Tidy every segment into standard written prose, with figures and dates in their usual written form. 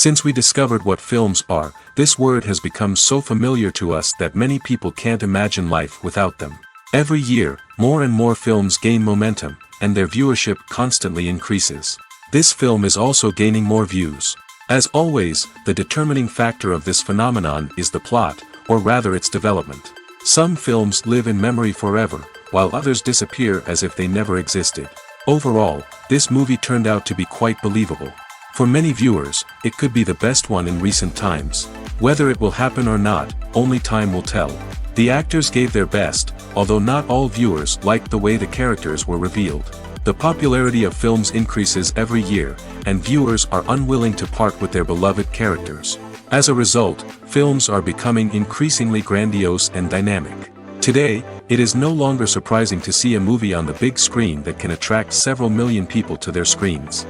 Since we discovered what films are, this word has become so familiar to us that many people can't imagine life without them. Every year, more and more films gain momentum, and their viewership constantly increases. This film is also gaining more views. As always, the determining factor of this phenomenon is the plot, or rather its development. Some films live in memory forever, while others disappear as if they never existed. Overall, this movie turned out to be quite believable. For many viewers, it could be the best one in recent times. Whether it will happen or not, only time will tell. The actors gave their best, although not all viewers liked the way the characters were revealed. The popularity of films increases every year, and viewers are unwilling to part with their beloved characters. As a result, films are becoming increasingly grandiose and dynamic. Today, it is no longer surprising to see a movie on the big screen that can attract several million people to their screens.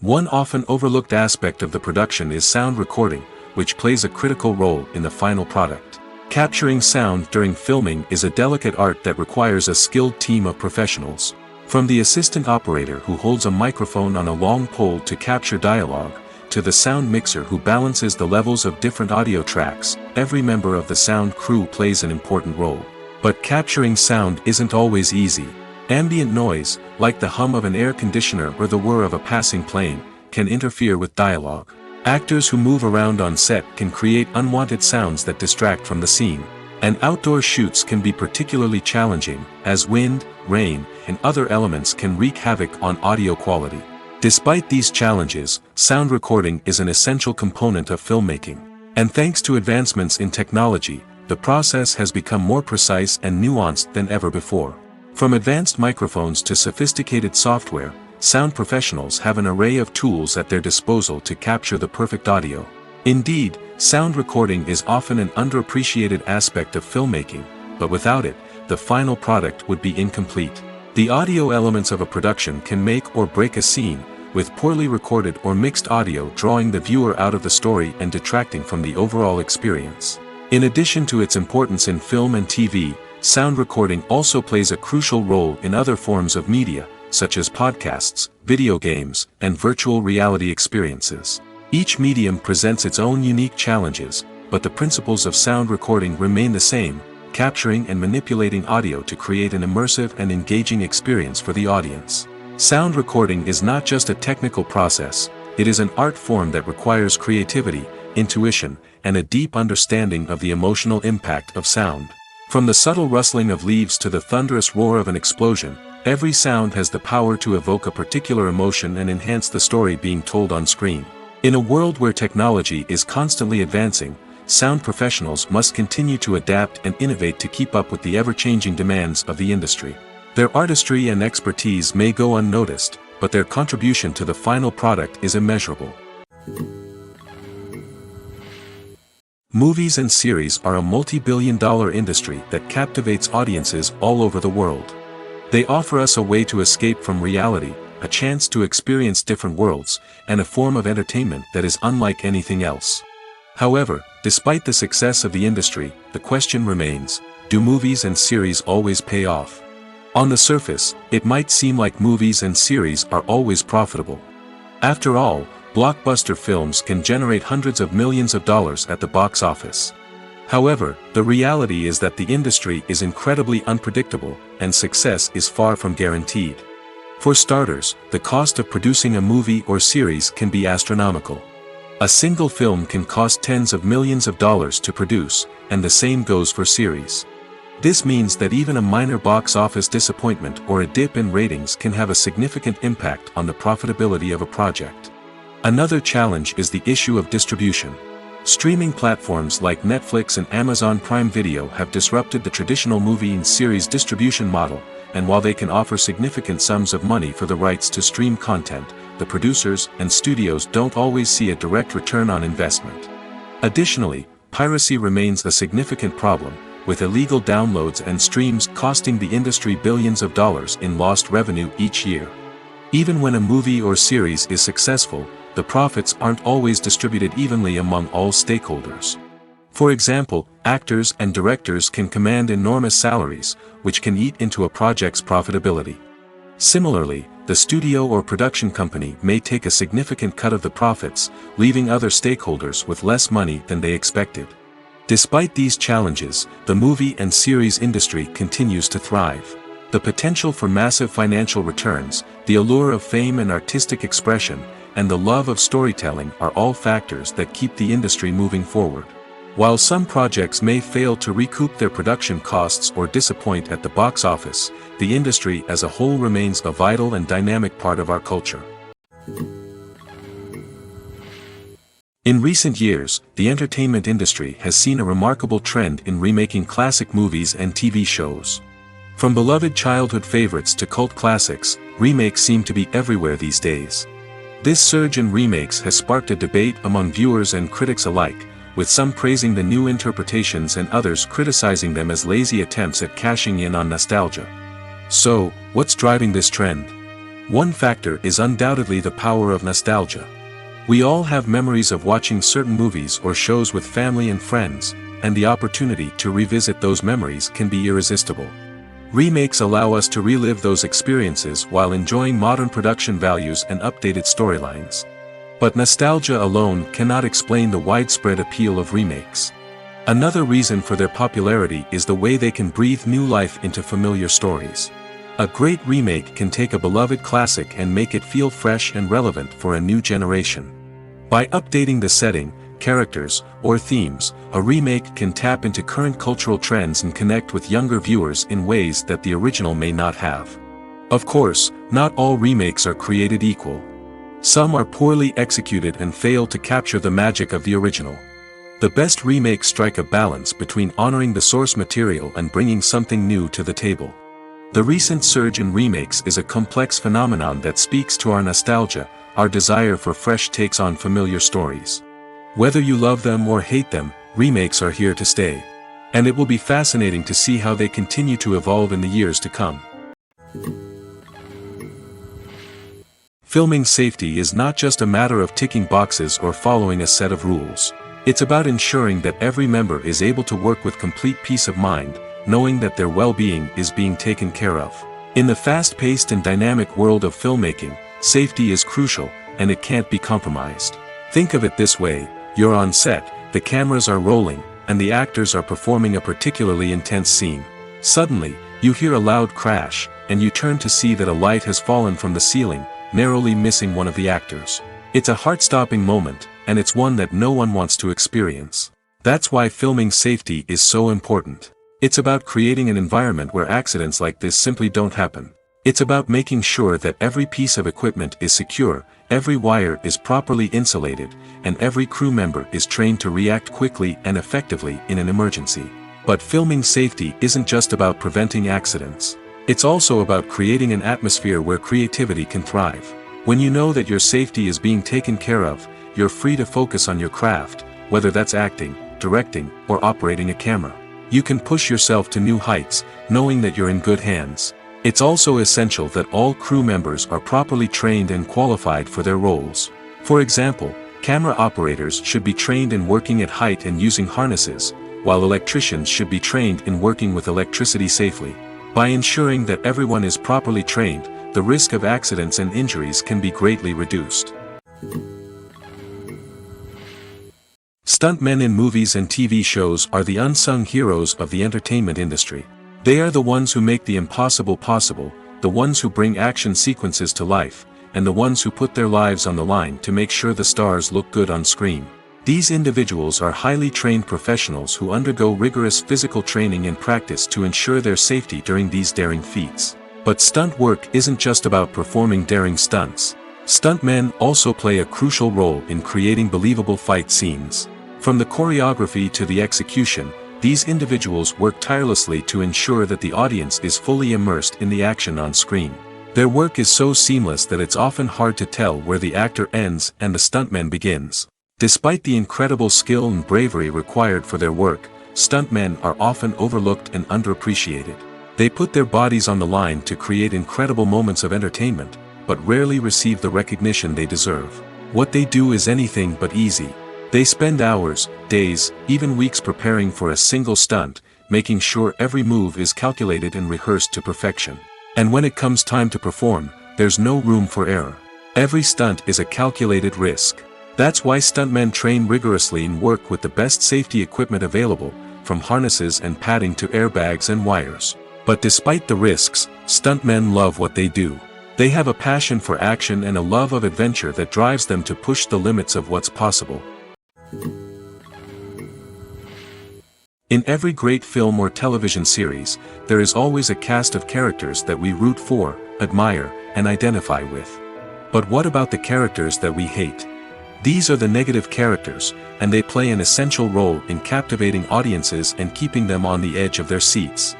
One often overlooked aspect of the production is sound recording, which plays a critical role in the final product. Capturing sound during filming is a delicate art that requires a skilled team of professionals. From the assistant operator who holds a microphone on a long pole to capture dialogue, to the sound mixer who balances the levels of different audio tracks, every member of the sound crew plays an important role. But capturing sound isn't always easy. Ambient noise, like the hum of an air conditioner or the whir of a passing plane, can interfere with dialogue. Actors who move around on set can create unwanted sounds that distract from the scene. And outdoor shoots can be particularly challenging, as wind, rain, and other elements can wreak havoc on audio quality. Despite these challenges, sound recording is an essential component of filmmaking. And thanks to advancements in technology, the process has become more precise and nuanced than ever before. From advanced microphones to sophisticated software, sound professionals have an array of tools at their disposal to capture the perfect audio. Indeed, sound recording is often an underappreciated aspect of filmmaking, but without it, the final product would be incomplete. The audio elements of a production can make or break a scene, with poorly recorded or mixed audio drawing the viewer out of the story and detracting from the overall experience. In addition to its importance in film and TV, sound recording also plays a crucial role in other forms of media, such as podcasts, video games, and virtual reality experiences. Each medium presents its own unique challenges, but the principles of sound recording remain the same, capturing and manipulating audio to create an immersive and engaging experience for the audience. Sound recording is not just a technical process, it is an art form that requires creativity, intuition, and a deep understanding of the emotional impact of sound. From the subtle rustling of leaves to the thunderous roar of an explosion, every sound has the power to evoke a particular emotion and enhance the story being told on screen. In a world where technology is constantly advancing, sound professionals must continue to adapt and innovate to keep up with the ever-changing demands of the industry. Their artistry and expertise may go unnoticed, but their contribution to the final product is immeasurable. Movies and series are a multi-billion-dollar industry that captivates audiences all over the world. They offer us a way to escape from reality, a chance to experience different worlds, and a form of entertainment that is unlike anything else. However, despite the success of the industry, the question remains, do movies and series always pay off? On the surface, it might seem like movies and series are always profitable. After all, blockbuster films can generate hundreds of millions of dollars at the box office. However, the reality is that the industry is incredibly unpredictable, and success is far from guaranteed. For starters, the cost of producing a movie or series can be astronomical. A single film can cost tens of millions of dollars to produce, and the same goes for series. This means that even a minor box office disappointment or a dip in ratings can have a significant impact on the profitability of a project. Another challenge is the issue of distribution. Streaming platforms like Netflix and Amazon Prime Video have disrupted the traditional movie and series distribution model, and while they can offer significant sums of money for the rights to stream content, the producers and studios don't always see a direct return on investment. Additionally, piracy remains a significant problem, with illegal downloads and streams costing the industry billions of dollars in lost revenue each year. Even when a movie or series is successful, the profits aren't always distributed evenly among all stakeholders. For example, actors and directors can command enormous salaries, which can eat into a project's profitability. Similarly, the studio or production company may take a significant cut of the profits, leaving other stakeholders with less money than they expected. Despite these challenges, the movie and series industry continues to thrive. The potential for massive financial returns, the allure of fame and artistic expression, and the love of storytelling are all factors that keep the industry moving forward. While some projects may fail to recoup their production costs or disappoint at the box office, the industry as a whole remains a vital and dynamic part of our culture. In recent years, the entertainment industry has seen a remarkable trend in remaking classic movies and TV shows. From beloved childhood favorites to cult classics, remakes seem to be everywhere these days. This surge in remakes has sparked a debate among viewers and critics alike, with some praising the new interpretations and others criticizing them as lazy attempts at cashing in on nostalgia. So, what's driving this trend? One factor is undoubtedly the power of nostalgia. We all have memories of watching certain movies or shows with family and friends, and the opportunity to revisit those memories can be irresistible. Remakes allow us to relive those experiences while enjoying modern production values and updated storylines. But nostalgia alone cannot explain the widespread appeal of remakes. Another reason for their popularity is the way they can breathe new life into familiar stories. A great remake can take a beloved classic and make it feel fresh and relevant for a new generation. By updating the setting, characters, or themes, a remake can tap into current cultural trends and connect with younger viewers in ways that the original may not have. Of course, not all remakes are created equal. Some are poorly executed and fail to capture the magic of the original. The best remakes strike a balance between honoring the source material and bringing something new to the table. The recent surge in remakes is a complex phenomenon that speaks to our nostalgia, our desire for fresh takes on familiar stories. Whether you love them or hate them, remakes are here to stay. And it will be fascinating to see how they continue to evolve in the years to come. Filming safety is not just a matter of ticking boxes or following a set of rules. It's about ensuring that every member is able to work with complete peace of mind, knowing that their well-being is being taken care of. In the fast-paced and dynamic world of filmmaking, safety is crucial, and it can't be compromised. Think of it this way: you're on set, the cameras are rolling, and the actors are performing a particularly intense scene. Suddenly, you hear a loud crash, and you turn to see that a light has fallen from the ceiling, narrowly missing one of the actors. It's a heart-stopping moment, and it's one that no one wants to experience. That's why filming safety is so important. It's about creating an environment where accidents like this simply don't happen. It's about making sure that every piece of equipment is secure, every wire is properly insulated, and every crew member is trained to react quickly and effectively in an emergency. But filming safety isn't just about preventing accidents. It's also about creating an atmosphere where creativity can thrive. When you know that your safety is being taken care of, you're free to focus on your craft, whether that's acting, directing, or operating a camera. You can push yourself to new heights, knowing that you're in good hands. It's also essential that all crew members are properly trained and qualified for their roles. For example, camera operators should be trained in working at height and using harnesses, while electricians should be trained in working with electricity safely. By ensuring that everyone is properly trained, the risk of accidents and injuries can be greatly reduced. Stuntmen in movies and TV shows are the unsung heroes of the entertainment industry. They are the ones who make the impossible possible, the ones who bring action sequences to life, and the ones who put their lives on the line to make sure the stars look good on screen. These individuals are highly trained professionals who undergo rigorous physical training and practice to ensure their safety during these daring feats. But stunt work isn't just about performing daring stunts. Stuntmen also play a crucial role in creating believable fight scenes. From the choreography to the execution, these individuals work tirelessly to ensure that the audience is fully immersed in the action on screen. Their work is so seamless that it's often hard to tell where the actor ends and the stuntman begins. Despite the incredible skill and bravery required for their work, stuntmen are often overlooked and underappreciated. They put their bodies on the line to create incredible moments of entertainment, but rarely receive the recognition they deserve. What they do is anything but easy. They spend hours, days, even weeks preparing for a single stunt, making sure every move is calculated and rehearsed to perfection. And when it comes time to perform, there's no room for error. Every stunt is a calculated risk. That's why stuntmen train rigorously and work with the best safety equipment available, from harnesses and padding to airbags and wires. But despite the risks, stuntmen love what they do. They have a passion for action and a love of adventure that drives them to push the limits of what's possible. In every great film or television series, there is always a cast of characters that we root for, admire, and identify with. But what about the characters that we hate? These are the negative characters, and they play an essential role in captivating audiences and keeping them on the edge of their seats.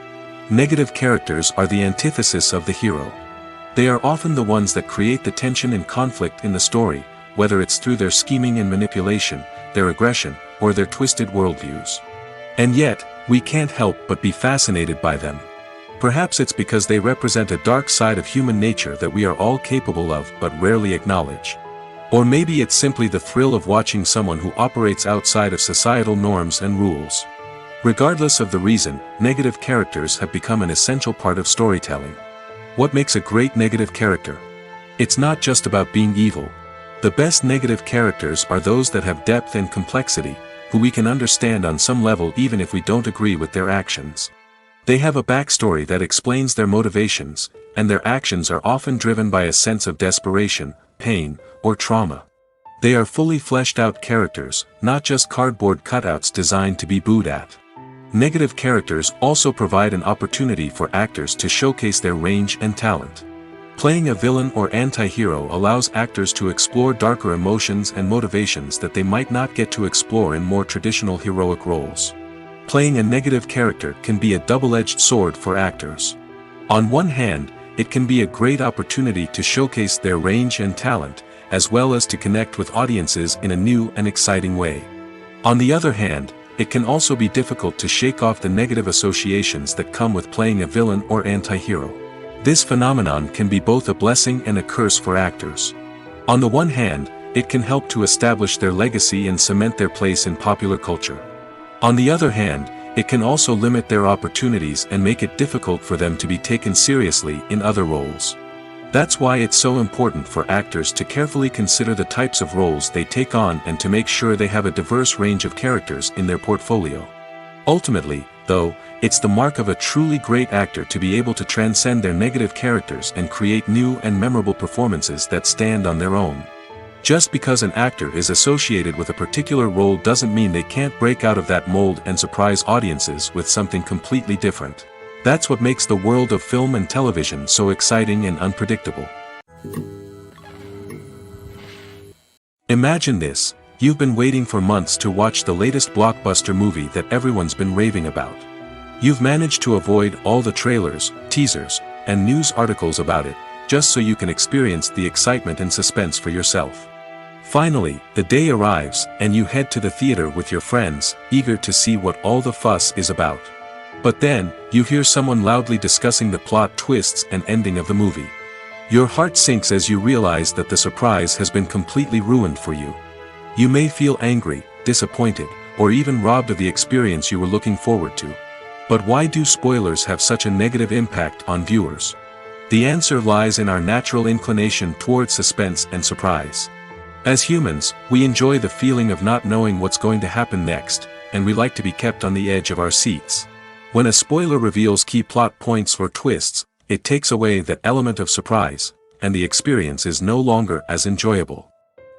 Negative characters are the antithesis of the hero. They are often the ones that create the tension and conflict in the story, whether it's through their scheming and manipulation, their aggression, or their twisted worldviews. And yet, we can't help but be fascinated by them. Perhaps it's because they represent a dark side of human nature that we are all capable of but rarely acknowledge. Or maybe it's simply the thrill of watching someone who operates outside of societal norms and rules. Regardless of the reason, negative characters have become an essential part of storytelling. What makes a great negative character? It's not just about being evil. The best negative characters are those that have depth and complexity, who we can understand on some level even if we don't agree with their actions. They have a backstory that explains their motivations, and their actions are often driven by a sense of desperation, pain, or trauma. They are fully fleshed out characters, not just cardboard cutouts designed to be booed at. Negative characters also provide an opportunity for actors to showcase their range and talent. Playing a villain or anti-hero allows actors to explore darker emotions and motivations that they might not get to explore in more traditional heroic roles. Playing a negative character can be a double-edged sword for actors. On one hand, it can be a great opportunity to showcase their range and talent, as well as to connect with audiences in a new and exciting way. On the other hand, it can also be difficult to shake off the negative associations that come with playing a villain or anti-hero. This phenomenon can be both a blessing and a curse for actors. On the one hand, it can help to establish their legacy and cement their place in popular culture. On the other hand, it can also limit their opportunities and make it difficult for them to be taken seriously in other roles. That's why it's so important for actors to carefully consider the types of roles they take on and to make sure they have a diverse range of characters in their portfolio. Ultimately, though, it's the mark of a truly great actor to be able to transcend their negative characters and create new and memorable performances that stand on their own. Just because an actor is associated with a particular role doesn't mean they can't break out of that mold and surprise audiences with something completely different. That's what makes the world of film and television so exciting and unpredictable. Imagine this: you've been waiting for months to watch the latest blockbuster movie that everyone's been raving about. You've managed to avoid all the trailers, teasers, and news articles about it, just so you can experience the excitement and suspense for yourself. Finally, the day arrives, and you head to the theater with your friends, eager to see what all the fuss is about. But then, you hear someone loudly discussing the plot twists and ending of the movie. Your heart sinks as you realize that the surprise has been completely ruined for you. You may feel angry, disappointed, or even robbed of the experience you were looking forward to. But why do spoilers have such a negative impact on viewers? The answer lies in our natural inclination toward suspense and surprise. As humans, we enjoy the feeling of not knowing what's going to happen next, and we like to be kept on the edge of our seats. When a spoiler reveals key plot points or twists, it takes away that element of surprise, and the experience is no longer as enjoyable.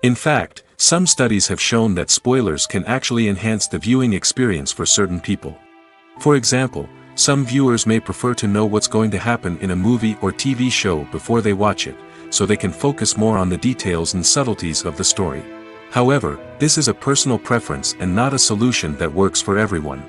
In fact, some studies have shown that spoilers can actually enhance the viewing experience for certain people. For example, some viewers may prefer to know what's going to happen in a movie or TV show before they watch it, so they can focus more on the details and subtleties of the story. However, this is a personal preference and not a solution that works for everyone.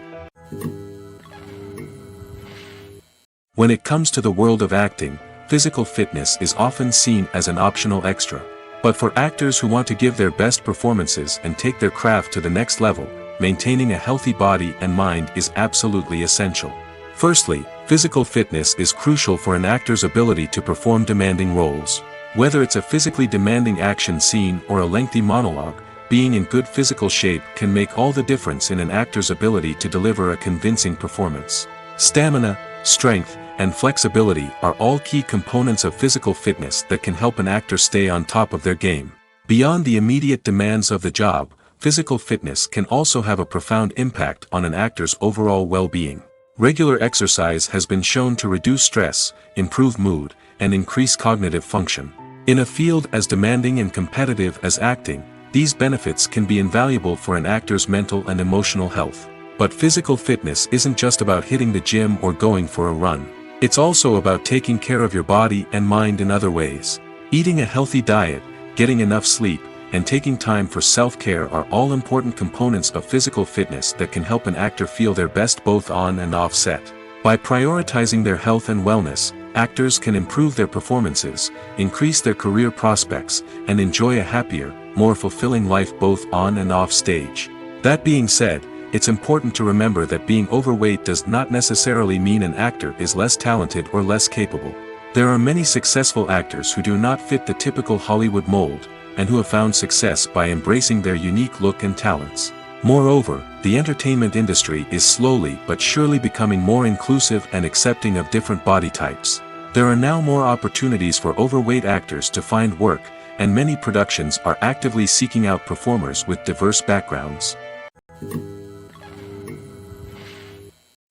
When it comes to the world of acting, physical fitness is often seen as an optional extra. But for actors who want to give their best performances and take their craft to the next level, maintaining a healthy body and mind is absolutely essential. Firstly, physical fitness is crucial for an actor's ability to perform demanding roles. Whether it's a physically demanding action scene or a lengthy monologue, being in good physical shape can make all the difference in an actor's ability to deliver a convincing performance. Stamina, strength, and flexibility are all key components of physical fitness that can help an actor stay on top of their game. Beyond the immediate demands of the job, physical fitness can also have a profound impact on an actor's overall well-being. Regular exercise has been shown to reduce stress, improve mood, and increase cognitive function. In a field as demanding and competitive as acting, these benefits can be invaluable for an actor's mental and emotional health. But physical fitness isn't just about hitting the gym or going for a run. It's also about taking care of your body and mind in other ways. Eating a healthy diet, getting enough sleep, and taking time for self-care are all important components of physical fitness that can help an actor feel their best both on and off set. By prioritizing their health and wellness, actors can improve their performances, increase their career prospects, and enjoy a happier, more fulfilling life both on and off stage. That being said, it's important to remember that being overweight does not necessarily mean an actor is less talented or less capable. There are many successful actors who do not fit the typical Hollywood mold, and who have found success by embracing their unique look and talents. Moreover, the entertainment industry is slowly but surely becoming more inclusive and accepting of different body types. There are now more opportunities for overweight actors to find work, and many productions are actively seeking out performers with diverse backgrounds.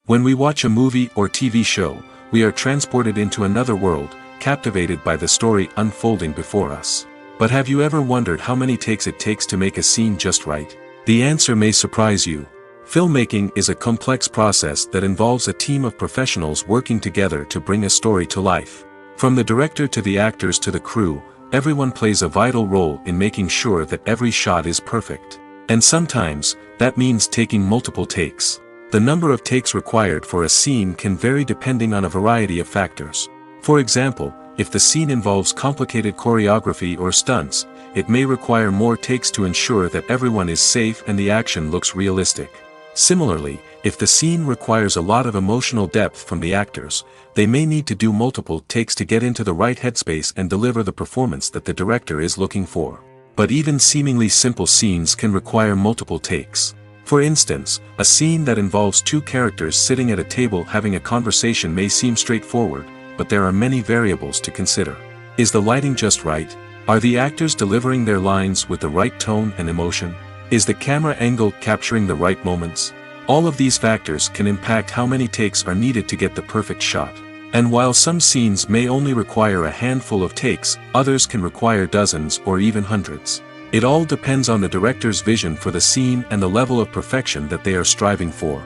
When we watch a movie or TV show, we are transported into another world, captivated by the story unfolding before us. But have you ever wondered how many takes it takes to make a scene just right? The answer may surprise you. Filmmaking is a complex process that involves a team of professionals working together to bring a story to life. From the director to the actors to the crew, everyone plays a vital role in making sure that every shot is perfect. And sometimes, that means taking multiple takes. The number of takes required for a scene can vary depending on a variety of factors. For example, if the scene involves complicated choreography or stunts, it may require more takes to ensure that everyone is safe and the action looks realistic. Similarly, if the scene requires a lot of emotional depth from the actors, they may need to do multiple takes to get into the right headspace and deliver the performance that the director is looking for. But even seemingly simple scenes can require multiple takes. For instance, a scene that involves two characters sitting at a table having a conversation may seem straightforward, but there are many variables to consider. Is the lighting just right? Are the actors delivering their lines with the right tone and emotion? Is the camera angle capturing the right moments? All of these factors can impact how many takes are needed to get the perfect shot. And while some scenes may only require a handful of takes, others can require dozens or even hundreds. It all depends on the director's vision for the scene and the level of perfection that they are striving for.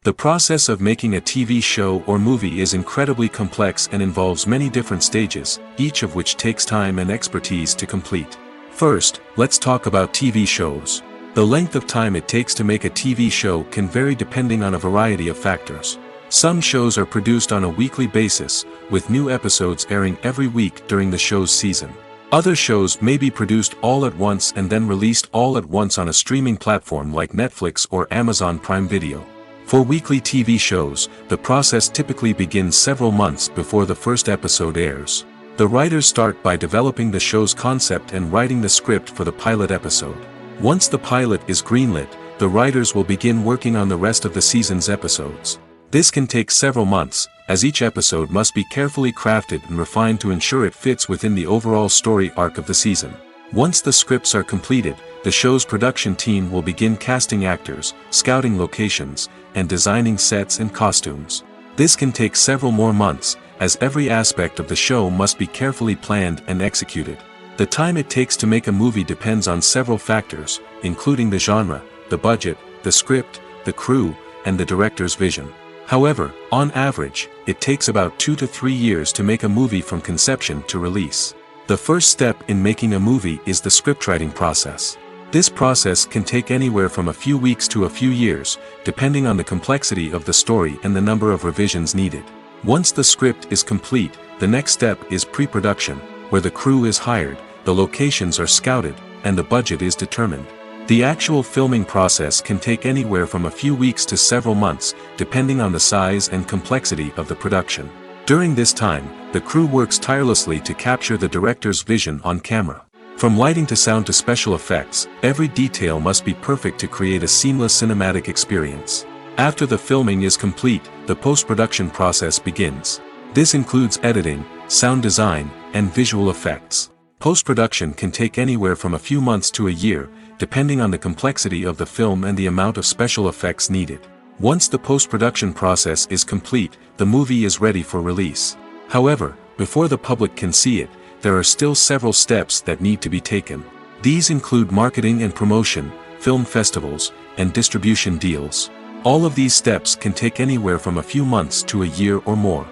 The process of making a TV show or movie is incredibly complex and involves many different stages, each of which takes time and expertise to complete. First, let's talk about TV shows. The length of time it takes to make a TV show can vary depending on a variety of factors. Some shows are produced on a weekly basis, with new episodes airing every week during the show's season. Other shows may be produced all at once and then released all at once on a streaming platform like Netflix or Amazon Prime Video. For weekly TV shows, the process typically begins several months before the first episode airs. The writers start by developing the show's concept and writing the script for the pilot episode. Once the pilot is greenlit, the writers will begin working on the rest of the season's episodes. This can take several months, as each episode must be carefully crafted and refined to ensure it fits within the overall story arc of the season. Once the scripts are completed, the show's production team will begin casting actors, scouting locations, and designing sets and costumes. This can take several more months, as every aspect of the show must be carefully planned and executed. The time it takes to make a movie depends on several factors, including the genre, the budget, the script, the crew, and the director's vision. However, on average, it takes about 2 to 3 years to make a movie from conception to release. The first step in making a movie is the scriptwriting process. This process can take anywhere from a few weeks to a few years, depending on the complexity of the story and the number of revisions needed. Once the script is complete, the next step is pre-production, where the crew is hired, the locations are scouted, and the budget is determined. The actual filming process can take anywhere from a few weeks to several months, depending on the size and complexity of the production. During this time, the crew works tirelessly to capture the director's vision on camera. From lighting to sound to special effects, every detail must be perfect to create a seamless cinematic experience. After the filming is complete, the post-production process begins. This includes editing, sound design, and visual effects. Post-production can take anywhere from a few months to a year, depending on the complexity of the film and the amount of special effects needed. Once the post-production process is complete, the movie is ready for release. However, before the public can see it, there are still several steps that need to be taken. These include marketing and promotion, film festivals, and distribution deals. All of these steps can take anywhere from a few months to a year or more.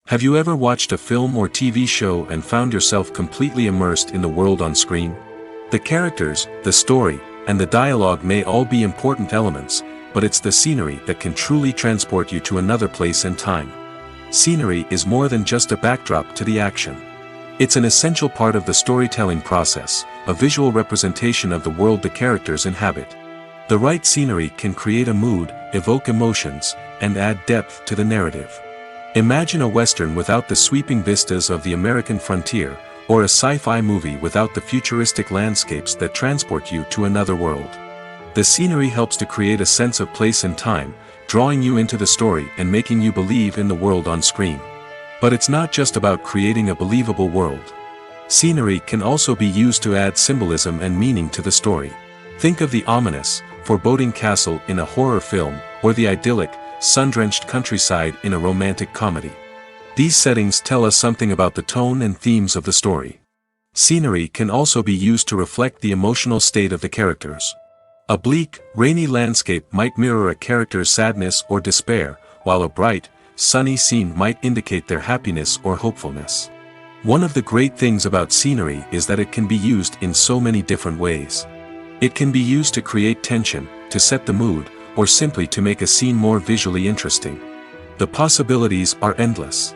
Have you ever watched a film or TV show and found yourself completely immersed in the world on screen? The characters, the story, and the dialogue may all be important elements, but it's the scenery that can truly transport you to another place and time. Scenery is more than just a backdrop to the action. It's an essential part of the storytelling process, a visual representation of the world the characters inhabit. The right scenery can create a mood, evoke emotions, and add depth to the narrative. Imagine a Western without the sweeping vistas of the American frontier, or a sci-fi movie without the futuristic landscapes that transport you to another world. The scenery helps to create a sense of place and time, drawing you into the story and making you believe in the world on screen. But it's not just about creating a believable world. Scenery can also be used to add symbolism and meaning to the story. Think of the ominous, foreboding castle in a horror film, or the idyllic, sun-drenched countryside in a romantic comedy. These settings tell us something about the tone and themes of the story. Scenery can also be used to reflect the emotional state of the characters. A bleak, rainy landscape might mirror a character's sadness or despair, while a bright, sunny scene might indicate their happiness or hopefulness. One of the great things about scenery is that it can be used in so many different ways. It can be used to create tension, to set the mood, or simply to make a scene more visually interesting. The possibilities are endless.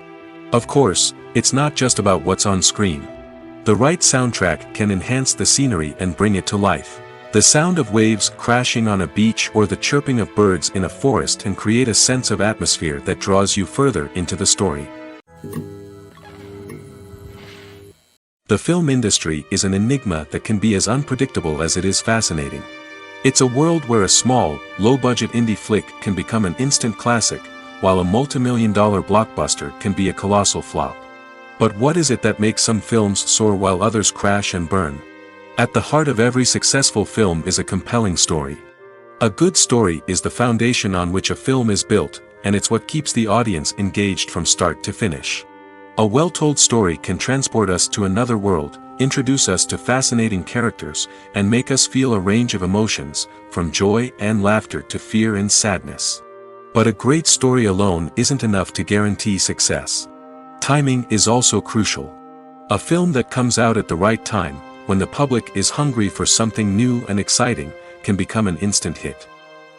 Of course, it's not just about what's on screen. The right soundtrack can enhance the scenery and bring it to life. The sound of waves crashing on a beach or the chirping of birds in a forest can create a sense of atmosphere that draws you further into the story. The film industry is an enigma that can be as unpredictable as it is fascinating. It's a world where a small, low-budget indie flick can become an instant classic, while a multi-million-dollar blockbuster can be a colossal flop. But what is it that makes some films soar while others crash and burn? At the heart of every successful film is a compelling story. A good story is the foundation on which a film is built, and it's what keeps the audience engaged from start to finish. A well-told story can transport us to another world, introduce us to fascinating characters, and make us feel a range of emotions, from joy and laughter to fear and sadness. But a great story alone isn't enough to guarantee success. Timing is also crucial. A film that comes out at the right time, when the public is hungry for something new and exciting, can become an instant hit.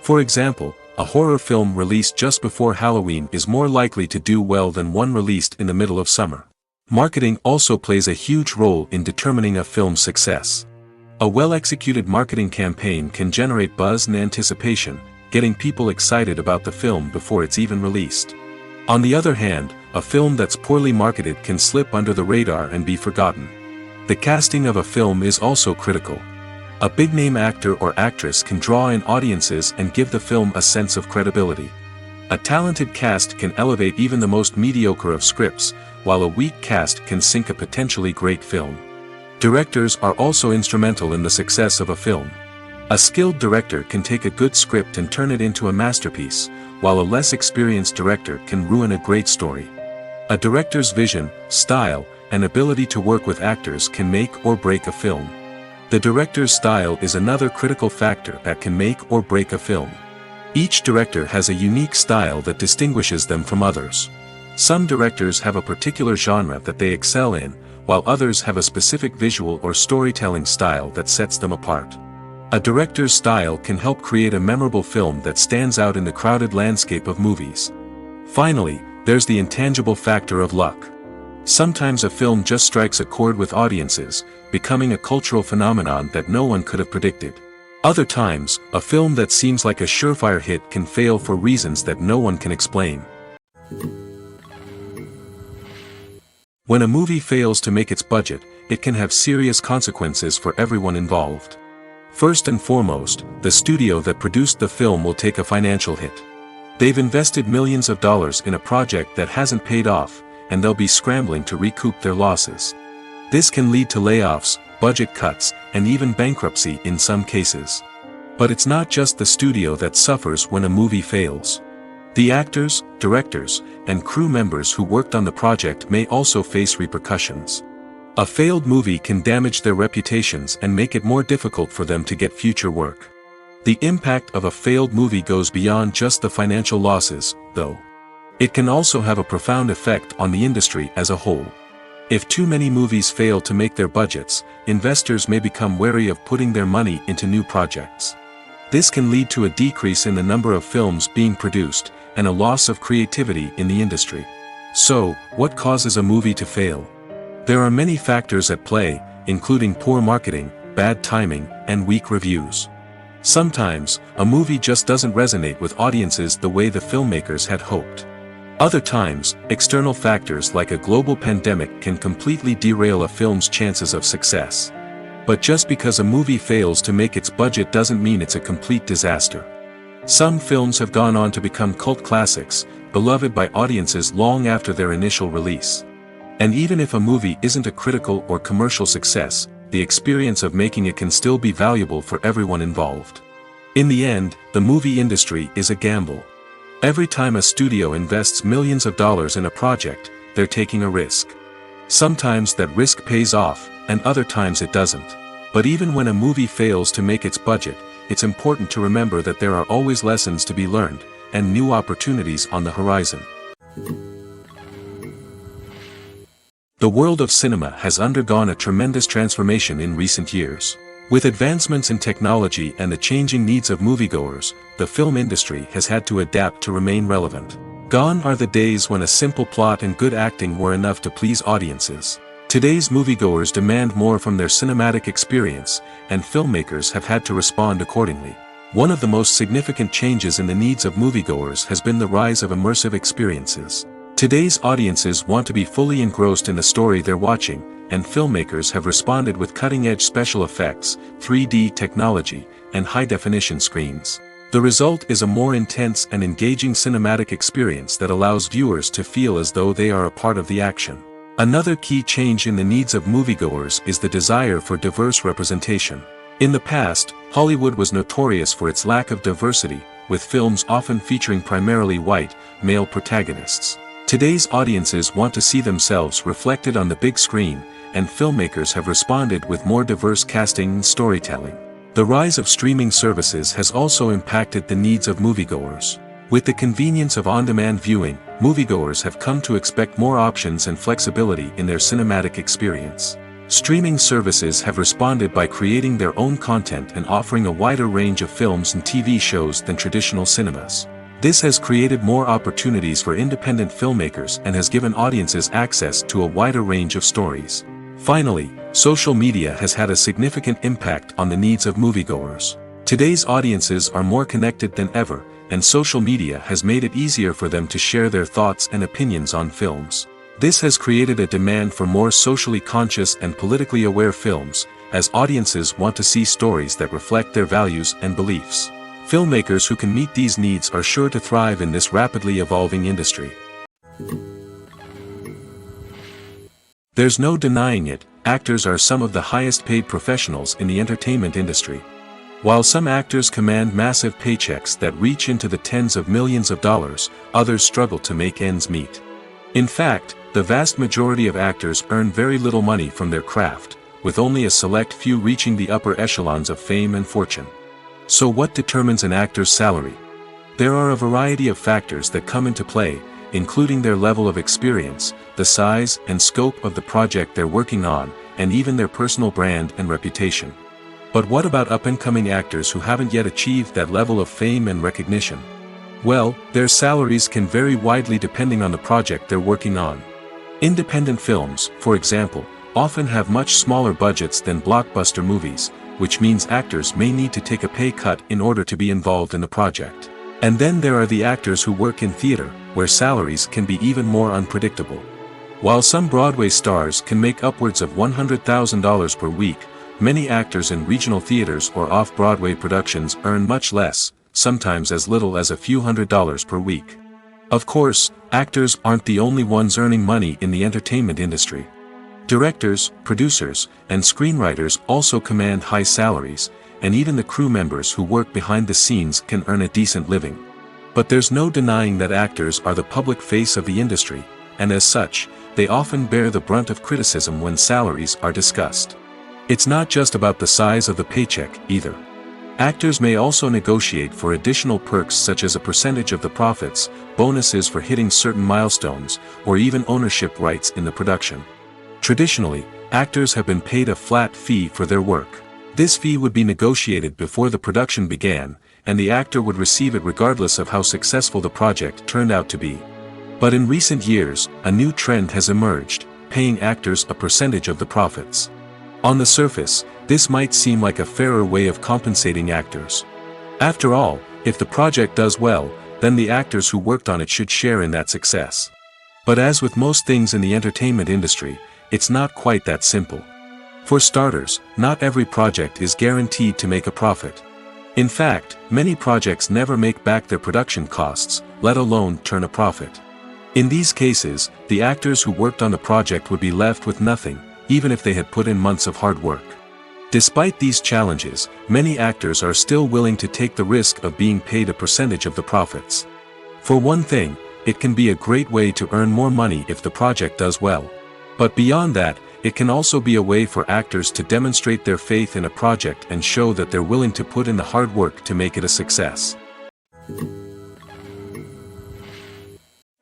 For example, a horror film released just before Halloween is more likely to do well than one released in the middle of summer. Marketing also plays a huge role in determining a film's success. A well-executed marketing campaign can generate buzz and anticipation, getting people excited about the film before it's even released. On the other hand, a film that's poorly marketed can slip under the radar and be forgotten. The casting of a film is also critical. A big-name actor or actress can draw in audiences and give the film a sense of credibility. A talented cast can elevate even the most mediocre of scripts, while a weak cast can sink a potentially great film. Directors are also instrumental in the success of a film. A skilled director can take a good script and turn it into a masterpiece, while a less experienced director can ruin a great story. A director's vision, style, and ability to work with actors can make or break a film. The director's style is another critical factor that can make or break a film. Each director has a unique style that distinguishes them from others. Some directors have a particular genre that they excel in, while others have a specific visual or storytelling style that sets them apart. A director's style can help create a memorable film that stands out in the crowded landscape of movies. Finally, there's the intangible factor of luck. Sometimes a film just strikes a chord with audiences, becoming a cultural phenomenon that no one could have predicted. Other times, a film that seems like a surefire hit can fail for reasons that no one can explain. When a movie fails to make its budget, it can have serious consequences for everyone involved. First and foremost, the studio that produced the film will take a financial hit. They've invested millions of dollars in a project that hasn't paid off, and they'll be scrambling to recoup their losses. This can lead to layoffs, budget cuts, and even bankruptcy in some cases. But it's not just the studio that suffers when a movie fails. The actors, directors, and crew members who worked on the project may also face repercussions. A failed movie can damage their reputations and make it more difficult for them to get future work. The impact of a failed movie goes beyond just the financial losses, though. It can also have a profound effect on the industry as a whole. If too many movies fail to make their budgets, investors may become wary of putting their money into new projects. This can lead to a decrease in the number of films being produced, and a loss of creativity in the industry. So, what causes a movie to fail? There are many factors at play, including poor marketing, bad timing, and weak reviews. Sometimes, a movie just doesn't resonate with audiences the way the filmmakers had hoped. Other times, external factors like a global pandemic can completely derail a film's chances of success. But just because a movie fails to make its budget doesn't mean it's a complete disaster. Some films have gone on to become cult classics, beloved by audiences long after their initial release. And even if a movie isn't a critical or commercial success, the experience of making it can still be valuable for everyone involved. In the end, the movie industry is a gamble. Every time a studio invests millions of dollars in a project, they're taking a risk. Sometimes that risk pays off, and other times it doesn't. But even when a movie fails to make its budget, it's important to remember that there are always lessons to be learned, and new opportunities on the horizon. The world of cinema has undergone a tremendous transformation in recent years. With advancements in technology and the changing needs of moviegoers, the film industry has had to adapt to remain relevant. Gone are the days when a simple plot and good acting were enough to please audiences. Today's moviegoers demand more from their cinematic experience, and filmmakers have had to respond accordingly. One of the most significant changes in the needs of moviegoers has been the rise of immersive experiences. Today's audiences want to be fully engrossed in the story they're watching, and filmmakers have responded with cutting-edge special effects, 3D technology, and high-definition screens. The result is a more intense and engaging cinematic experience that allows viewers to feel as though they are a part of the action. Another key change in the needs of moviegoers is the desire for diverse representation. In the past, Hollywood was notorious for its lack of diversity, with films often featuring primarily white, male protagonists. Today's audiences want to see themselves reflected on the big screen, and filmmakers have responded with more diverse casting and storytelling. The rise of streaming services has also impacted the needs of moviegoers. With the convenience of on-demand viewing, moviegoers have come to expect more options and flexibility in their cinematic experience. Streaming services have responded by creating their own content and offering a wider range of films and TV shows than traditional cinemas. This has created more opportunities for independent filmmakers and has given audiences access to a wider range of stories. Finally, social media has had a significant impact on the needs of moviegoers. Today's audiences are more connected than ever, and social media has made it easier for them to share their thoughts and opinions on films. This has created a demand for more socially conscious and politically aware films, as audiences want to see stories that reflect their values and beliefs. Filmmakers who can meet these needs are sure to thrive in this rapidly evolving industry. There's no denying it, actors are some of the highest paid professionals in the entertainment industry. While some actors command massive paychecks that reach into the tens of millions of dollars, others struggle to make ends meet. In fact, the vast majority of actors earn very little money from their craft, with only a select few reaching the upper echelons of fame and fortune. So what determines an actor's salary? There are a variety of factors that come into play, including their level of experience, the size and scope of the project they're working on, and even their personal brand and reputation. But what about up-and-coming actors who haven't yet achieved that level of fame and recognition? Well, their salaries can vary widely depending on the project they're working on. Independent films, for example, often have much smaller budgets than blockbuster movies, which means actors may need to take a pay cut in order to be involved in the project. And then there are the actors who work in theater, where salaries can be even more unpredictable. While some Broadway stars can make upwards of $100,000 per week, many actors in regional theaters or off-Broadway productions earn much less, sometimes as little as a few $100s per week. Of course, actors aren't the only ones earning money in the entertainment industry. Directors, producers, and screenwriters also command high salaries, and even the crew members who work behind the scenes can earn a decent living. But there's no denying that actors are the public face of the industry, and as such, they often bear the brunt of criticism when salaries are discussed. It's not just about the size of the paycheck, either. Actors may also negotiate for additional perks such as a percentage of the profits, bonuses for hitting certain milestones, or even ownership rights in the production. Traditionally, actors have been paid a flat fee for their work. This fee would be negotiated before the production began, and the actor would receive it regardless of how successful the project turned out to be. But in recent years, a new trend has emerged, paying actors a percentage of the profits. On the surface, this might seem like a fairer way of compensating actors. After all, if the project does well, then the actors who worked on it should share in that success. But as with most things in the entertainment industry, it's not quite that simple. For starters, not every project is guaranteed to make a profit. In fact, many projects never make back their production costs, let alone turn a profit. In these cases, the actors who worked on the project would be left with nothing, even if they had put in months of hard work. Despite these challenges, many actors are still willing to take the risk of being paid a percentage of the profits. For one thing, it can be a great way to earn more money if the project does well. But beyond that, it can also be a way for actors to demonstrate their faith in a project and show that they're willing to put in the hard work to make it a success.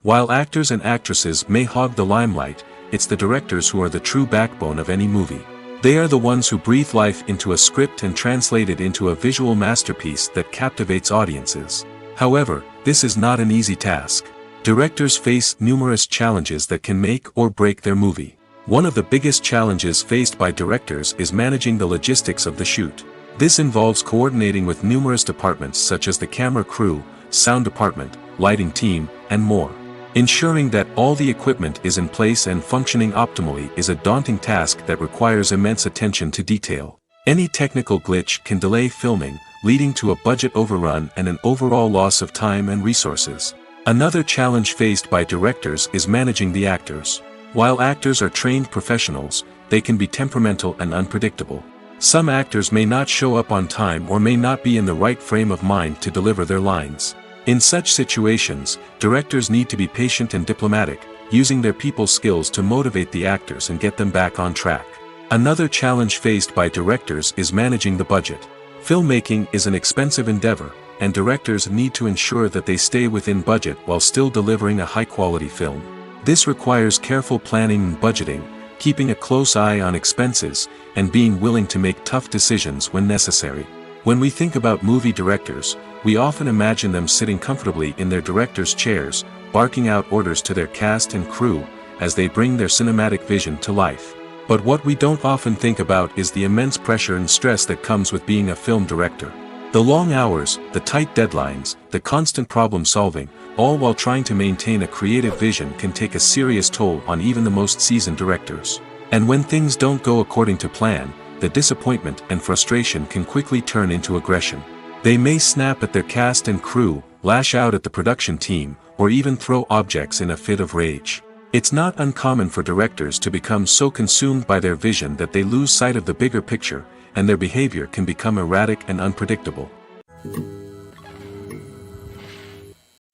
While actors and actresses may hog the limelight, it's the directors who are the true backbone of any movie. They are the ones who breathe life into a script and translate it into a visual masterpiece that captivates audiences. However, this is not an easy task. Directors face numerous challenges that can make or break their movie. One of the biggest challenges faced by directors is managing the logistics of the shoot. This involves coordinating with numerous departments such as the camera crew, sound department, lighting team, and more. Ensuring that all the equipment is in place and functioning optimally is a daunting task that requires immense attention to detail. Any technical glitch can delay filming, leading to a budget overrun and an overall loss of time and resources. Another challenge faced by directors is managing the actors. While actors are trained professionals, they can be temperamental and unpredictable. Some actors may not show up on time or may not be in the right frame of mind to deliver their lines. In such situations, directors need to be patient and diplomatic, using their people skills to motivate the actors and get them back on track. Another challenge faced by directors is managing the budget. Filmmaking is an expensive endeavor, and directors need to ensure that they stay within budget while still delivering a high-quality film. This requires careful planning and budgeting, keeping a close eye on expenses, and being willing to make tough decisions when necessary. When we think about movie directors, we often imagine them sitting comfortably in their director's chairs, barking out orders to their cast and crew, as they bring their cinematic vision to life. But what we don't often think about is the immense pressure and stress that comes with being a film director. The long hours, the tight deadlines, the constant problem solving, all while trying to maintain a creative vision can take a serious toll on even the most seasoned directors. And when things don't go according to plan, the disappointment and frustration can quickly turn into aggression. They may snap at their cast and crew, lash out at the production team, or even throw objects in a fit of rage. It's not uncommon for directors to become so consumed by their vision that they lose sight of the bigger picture, and their behavior can become erratic and unpredictable.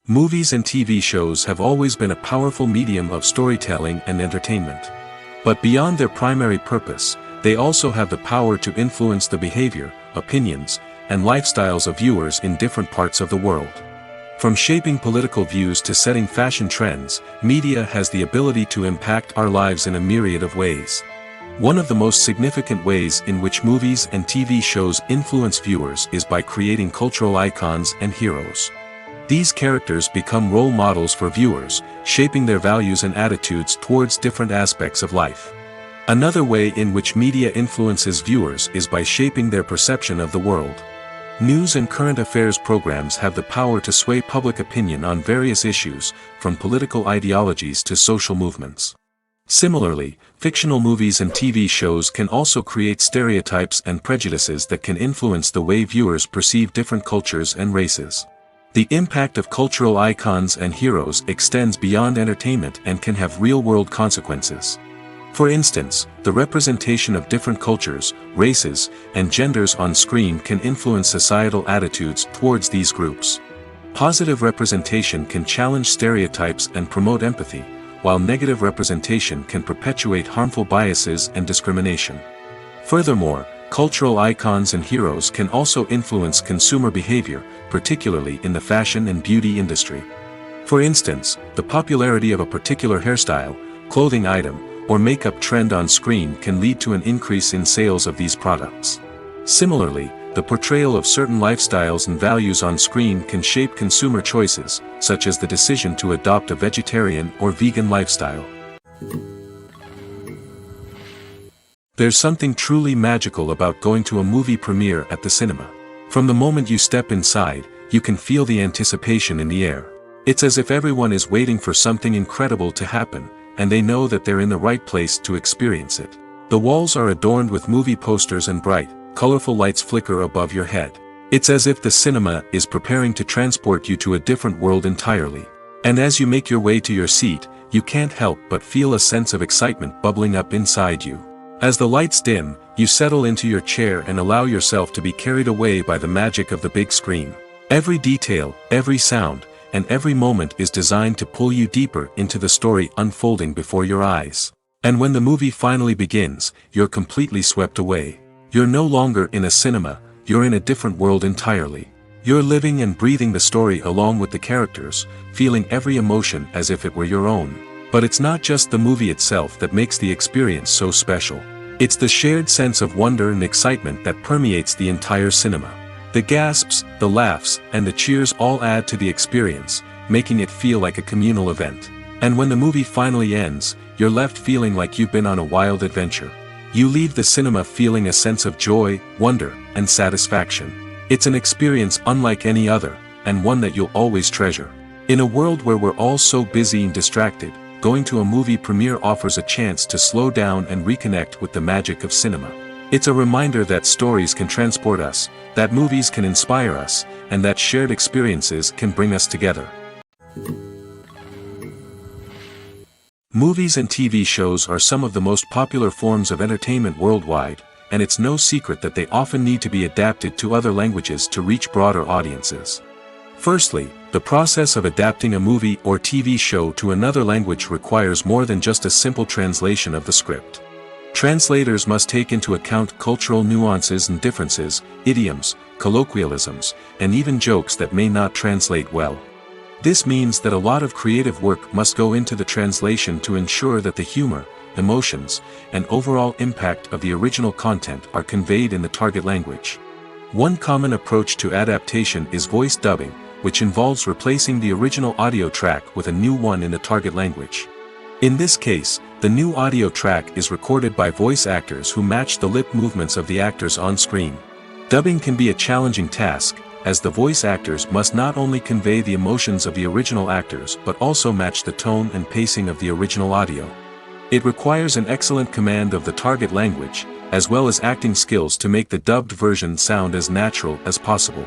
Movies and TV shows have always been a powerful medium of storytelling and entertainment. But beyond their primary purpose, they also have the power to influence the behavior, opinions, and lifestyles of viewers in different parts of the world. From shaping political views to setting fashion trends, media has the ability to impact our lives in a myriad of ways. One of the most significant ways in which movies and TV shows influence viewers is by creating cultural icons and heroes. These characters become role models for viewers, shaping their values and attitudes towards different aspects of life. Another way in which media influences viewers is by shaping their perception of the world. News and current affairs programs have the power to sway public opinion on various issues, from political ideologies to social movements. Similarly, fictional movies and TV shows can also create stereotypes and prejudices that can influence the way viewers perceive different cultures and races. The impact of cultural icons and heroes extends beyond entertainment and can have real-world consequences. For instance, the representation of different cultures, races, and genders on screen can influence societal attitudes towards these groups. Positive representation can challenge stereotypes and promote empathy, while negative representation can perpetuate harmful biases and discrimination. Furthermore, cultural icons and heroes can also influence consumer behavior, particularly in the fashion and beauty industry. For instance, the popularity of a particular hairstyle, clothing item, or makeup trend on screen can lead to an increase in sales of these products. Similarly, the portrayal of certain lifestyles and values on screen can shape consumer choices, such as the decision to adopt a vegetarian or vegan lifestyle. There's something truly magical about going to a movie premiere at the cinema. From the moment you step inside, you can feel the anticipation in the air. It's as if everyone is waiting for something incredible to happen, and they know that they're in the right place to experience it. The walls are adorned with movie posters and bright, colorful lights flicker above your head. It's as if the cinema is preparing to transport you to a different world entirely. And as you make your way to your seat, you can't help but feel a sense of excitement bubbling up inside you. As the lights dim, you settle into your chair and allow yourself to be carried away by the magic of the big screen. Every detail, every sound, and every moment is designed to pull you deeper into the story unfolding before your eyes. And when the movie finally begins, you're completely swept away. You're no longer in a cinema, you're in a different world entirely. You're living and breathing the story along with the characters, feeling every emotion as if it were your own. But it's not just the movie itself that makes the experience so special. It's the shared sense of wonder and excitement that permeates the entire cinema. The gasps, the laughs, and the cheers all add to the experience, making it feel like a communal event. And when the movie finally ends, you're left feeling like you've been on a wild adventure. You leave the cinema feeling a sense of joy, wonder, and satisfaction. It's an experience unlike any other, and one that you'll always treasure. In a world where we're all so busy and distracted, going to a movie premiere offers a chance to slow down and reconnect with the magic of cinema. It's a reminder that stories can transport us, that movies can inspire us, and that shared experiences can bring us together. Movies and TV shows are some of the most popular forms of entertainment worldwide, and it's no secret that they often need to be adapted to other languages to reach broader audiences. Firstly, the process of adapting a movie or TV show to another language requires more than just a simple translation of the script. Translators must take into account cultural nuances and differences, idioms, colloquialisms, and even jokes that may not translate well. This means that a lot of creative work must go into the translation to ensure that the humor, emotions, and overall impact of the original content are conveyed in the target language. One common approach to adaptation is voice dubbing, which involves replacing the original audio track with a new one in the target language. In this case, the new audio track is recorded by voice actors who match the lip movements of the actors on screen. Dubbing can be a challenging task, as the voice actors must not only convey the emotions of the original actors but also match the tone and pacing of the original audio. It requires an excellent command of the target language, as well as acting skills to make the dubbed version sound as natural as possible.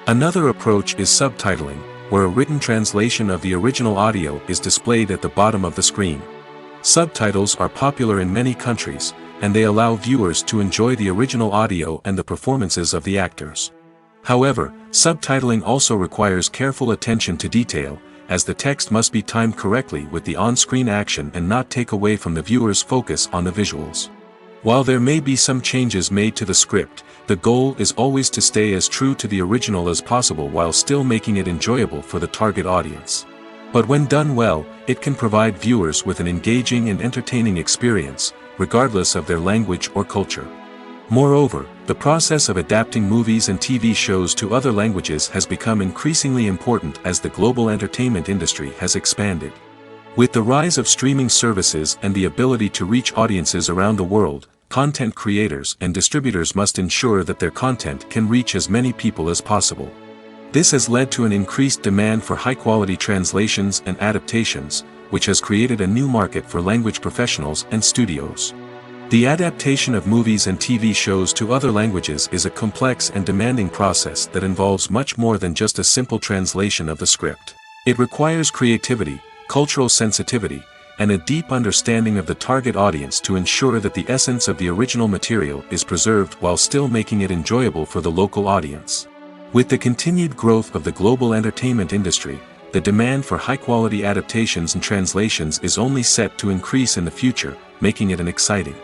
Another approach is subtitling, where a written translation of the original audio is displayed at the bottom of the screen. Subtitles are popular in many countries, and they allow viewers to enjoy the original audio and the performances of the actors. However, subtitling also requires careful attention to detail, as the text must be timed correctly with the on-screen action and not take away from the viewer's focus on the visuals. While there may be some changes made to the script, the goal is always to stay as true to the original as possible while still making it enjoyable for the target audience. But when done well, it can provide viewers with an engaging and entertaining experience, regardless of their language or culture. Moreover, the process of adapting movies and TV shows to other languages has become increasingly important as the global entertainment industry has expanded. With the rise of streaming services and the ability to reach audiences around the world, content creators and distributors must ensure that their content can reach as many people as possible. This has led to an increased demand for high-quality translations and adaptations, which has created a new market for language professionals and studios. The adaptation of movies and TV shows to other languages is a complex and demanding process that involves much more than just a simple translation of the script. It requires creativity, cultural sensitivity, and a deep understanding of the target audience to ensure that the essence of the original material is preserved while still making it enjoyable for the local audience. With the continued growth of the global entertainment industry, the demand for high-quality adaptations and translations is only set to increase in the future, making it an exciting.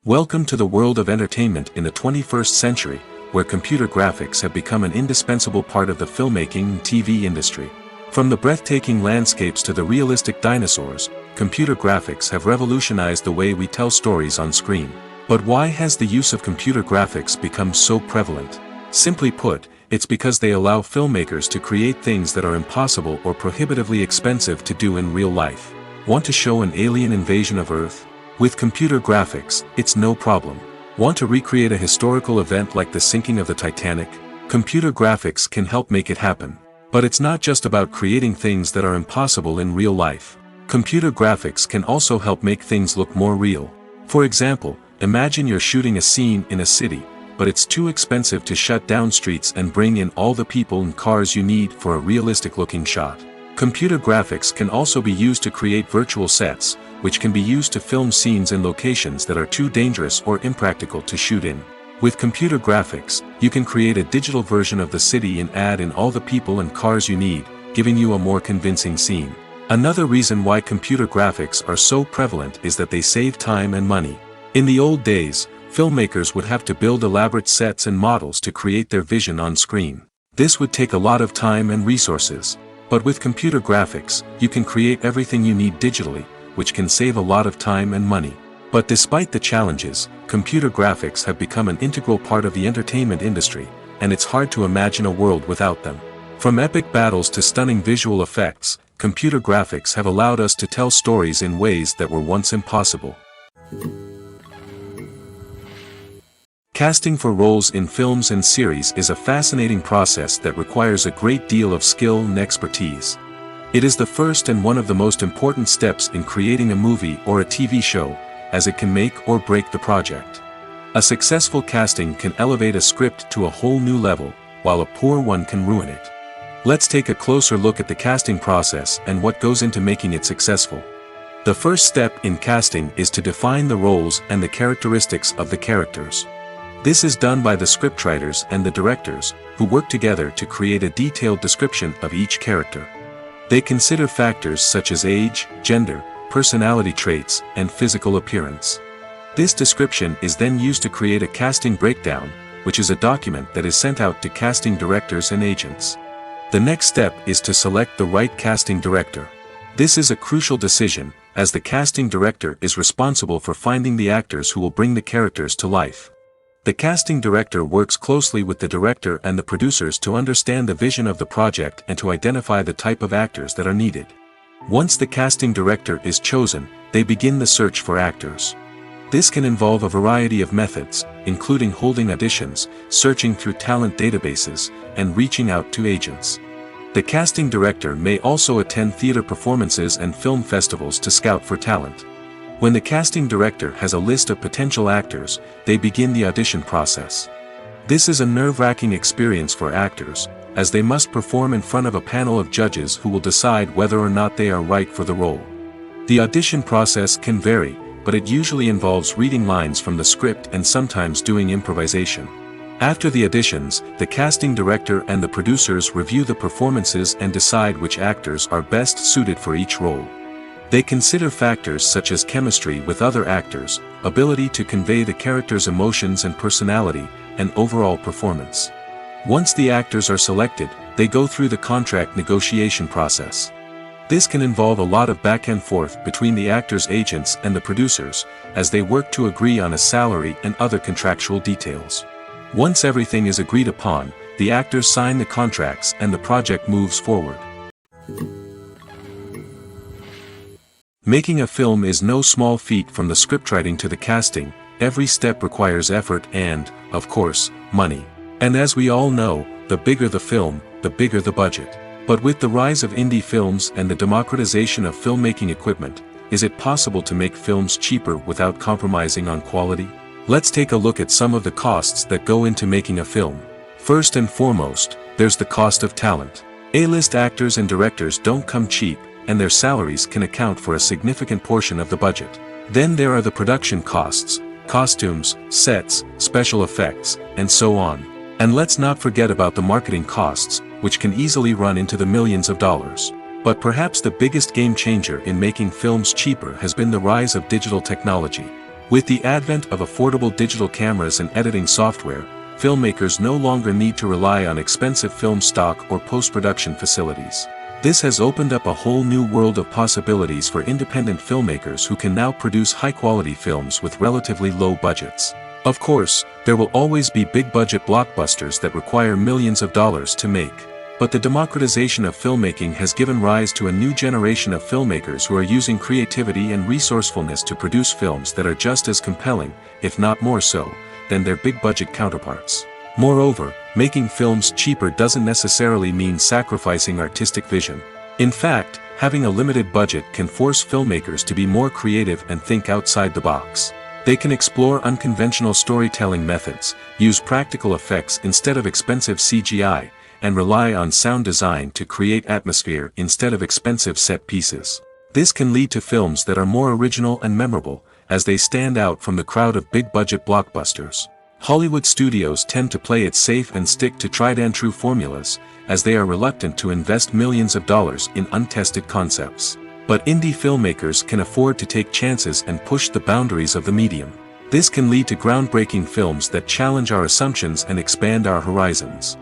Welcome to the world of entertainment in the 21st century, where computer graphics have become an indispensable part of the filmmaking and TV industry. From the breathtaking landscapes to the realistic dinosaurs, computer graphics have revolutionized the way we tell stories on screen. But why has the use of computer graphics become so prevalent? Simply put, it's because they allow filmmakers to create things that are impossible or prohibitively expensive to do in real life. Want to show an alien invasion of Earth? With computer graphics, it's no problem. Want to recreate a historical event like the sinking of the Titanic? Computer graphics can help make it happen. But it's not just about creating things that are impossible in real life. Computer graphics can also help make things look more real. For example, imagine you're shooting a scene in a city, but it's too expensive to shut down streets and bring in all the people and cars you need for a realistic-looking shot. Computer graphics can also be used to create virtual sets, which can be used to film scenes in locations that are too dangerous or impractical to shoot in. With computer graphics, you can create a digital version of the city and add in all the people and cars you need, giving you a more convincing scene. Another reason why computer graphics are so prevalent is that they save time and money. In the old days, filmmakers would have to build elaborate sets and models to create their vision on screen. This would take a lot of time and resources. But with computer graphics, you can create everything you need digitally, which can save a lot of time and money. But despite the challenges, computer graphics have become an integral part of the entertainment industry, and it's hard to imagine a world without them. From epic battles to stunning visual effects, computer graphics have allowed us to tell stories in ways that were once impossible. Casting for roles in films and series is a fascinating process that requires a great deal of skill and expertise. It is the first and one of the most important steps in creating a movie or a TV show, as it can make or break the project. A successful casting can elevate a script to a whole new level, while a poor one can ruin it. Let's take a closer look at the casting process and what goes into making it successful. The first step in casting is to define the roles and the characteristics of the characters. This is done by the scriptwriters and the directors, who work together to create a detailed description of each character. They consider factors such as age, gender, personality traits, and physical appearance. This description is then used to create a casting breakdown, which is a document that is sent out to casting directors and agents. The next step is to select the right casting director. This is a crucial decision, as the casting director is responsible for finding the actors who will bring the characters to life. The casting director works closely with the director and the producers to understand the vision of the project and to identify the type of actors that are needed. Once the casting director is chosen, they begin the search for actors. This can involve a variety of methods, including holding auditions, searching through talent databases, and reaching out to agents. The casting director may also attend theater performances and film festivals to scout for talent. When the casting director has a list of potential actors, they begin the audition process. This is a nerve-wracking experience for actors, as they must perform in front of a panel of judges who will decide whether or not they are right for the role. The audition process can vary, but it usually involves reading lines from the script and sometimes doing improvisation. After the auditions, the casting director and the producers review the performances and decide which actors are best suited for each role. They consider factors such as chemistry with other actors, ability to convey the character's emotions and personality, and overall performance. Once the actors are selected, they go through the contract negotiation process. This can involve a lot of back and forth between the actors' agents and the producers, as they work to agree on a salary and other contractual details. Once everything is agreed upon, the actors sign the contracts and the project moves forward. Making a film is no small feat. From the scriptwriting to the casting, every step requires effort and, of course, money. And as we all know, the bigger the film, the bigger the budget. But with the rise of indie films and the democratization of filmmaking equipment, is it possible to make films cheaper without compromising on quality? Let's take a look at some of the costs that go into making a film. First and foremost, there's the cost of talent. A-list actors and directors don't come cheap, and their salaries can account for a significant portion of the budget. Then there are the production costs, costumes, sets, special effects, and so on. And let's not forget about the marketing costs, which can easily run into the millions of dollars. But perhaps the biggest game changer in making films cheaper has been the rise of digital technology. With the advent of affordable digital cameras and editing software, filmmakers no longer need to rely on expensive film stock or post-production facilities. This has opened up a whole new world of possibilities for independent filmmakers who can now produce high-quality films with relatively low budgets. Of course, there will always be big-budget blockbusters that require millions of dollars to make. But the democratization of filmmaking has given rise to a new generation of filmmakers who are using creativity and resourcefulness to produce films that are just as compelling, if not more so, than their big-budget counterparts. Moreover, making films cheaper doesn't necessarily mean sacrificing artistic vision. In fact, having a limited budget can force filmmakers to be more creative and think outside the box. They can explore unconventional storytelling methods, use practical effects instead of expensive CGI, and rely on sound design to create atmosphere instead of expensive set pieces. This can lead to films that are more original and memorable, as they stand out from the crowd of big-budget blockbusters. Hollywood studios tend to play it safe and stick to tried-and-true formulas, as they are reluctant to invest millions of dollars in untested concepts. But indie filmmakers can afford to take chances and push the boundaries of the medium. This can lead to groundbreaking films that challenge our assumptions and expand our horizons.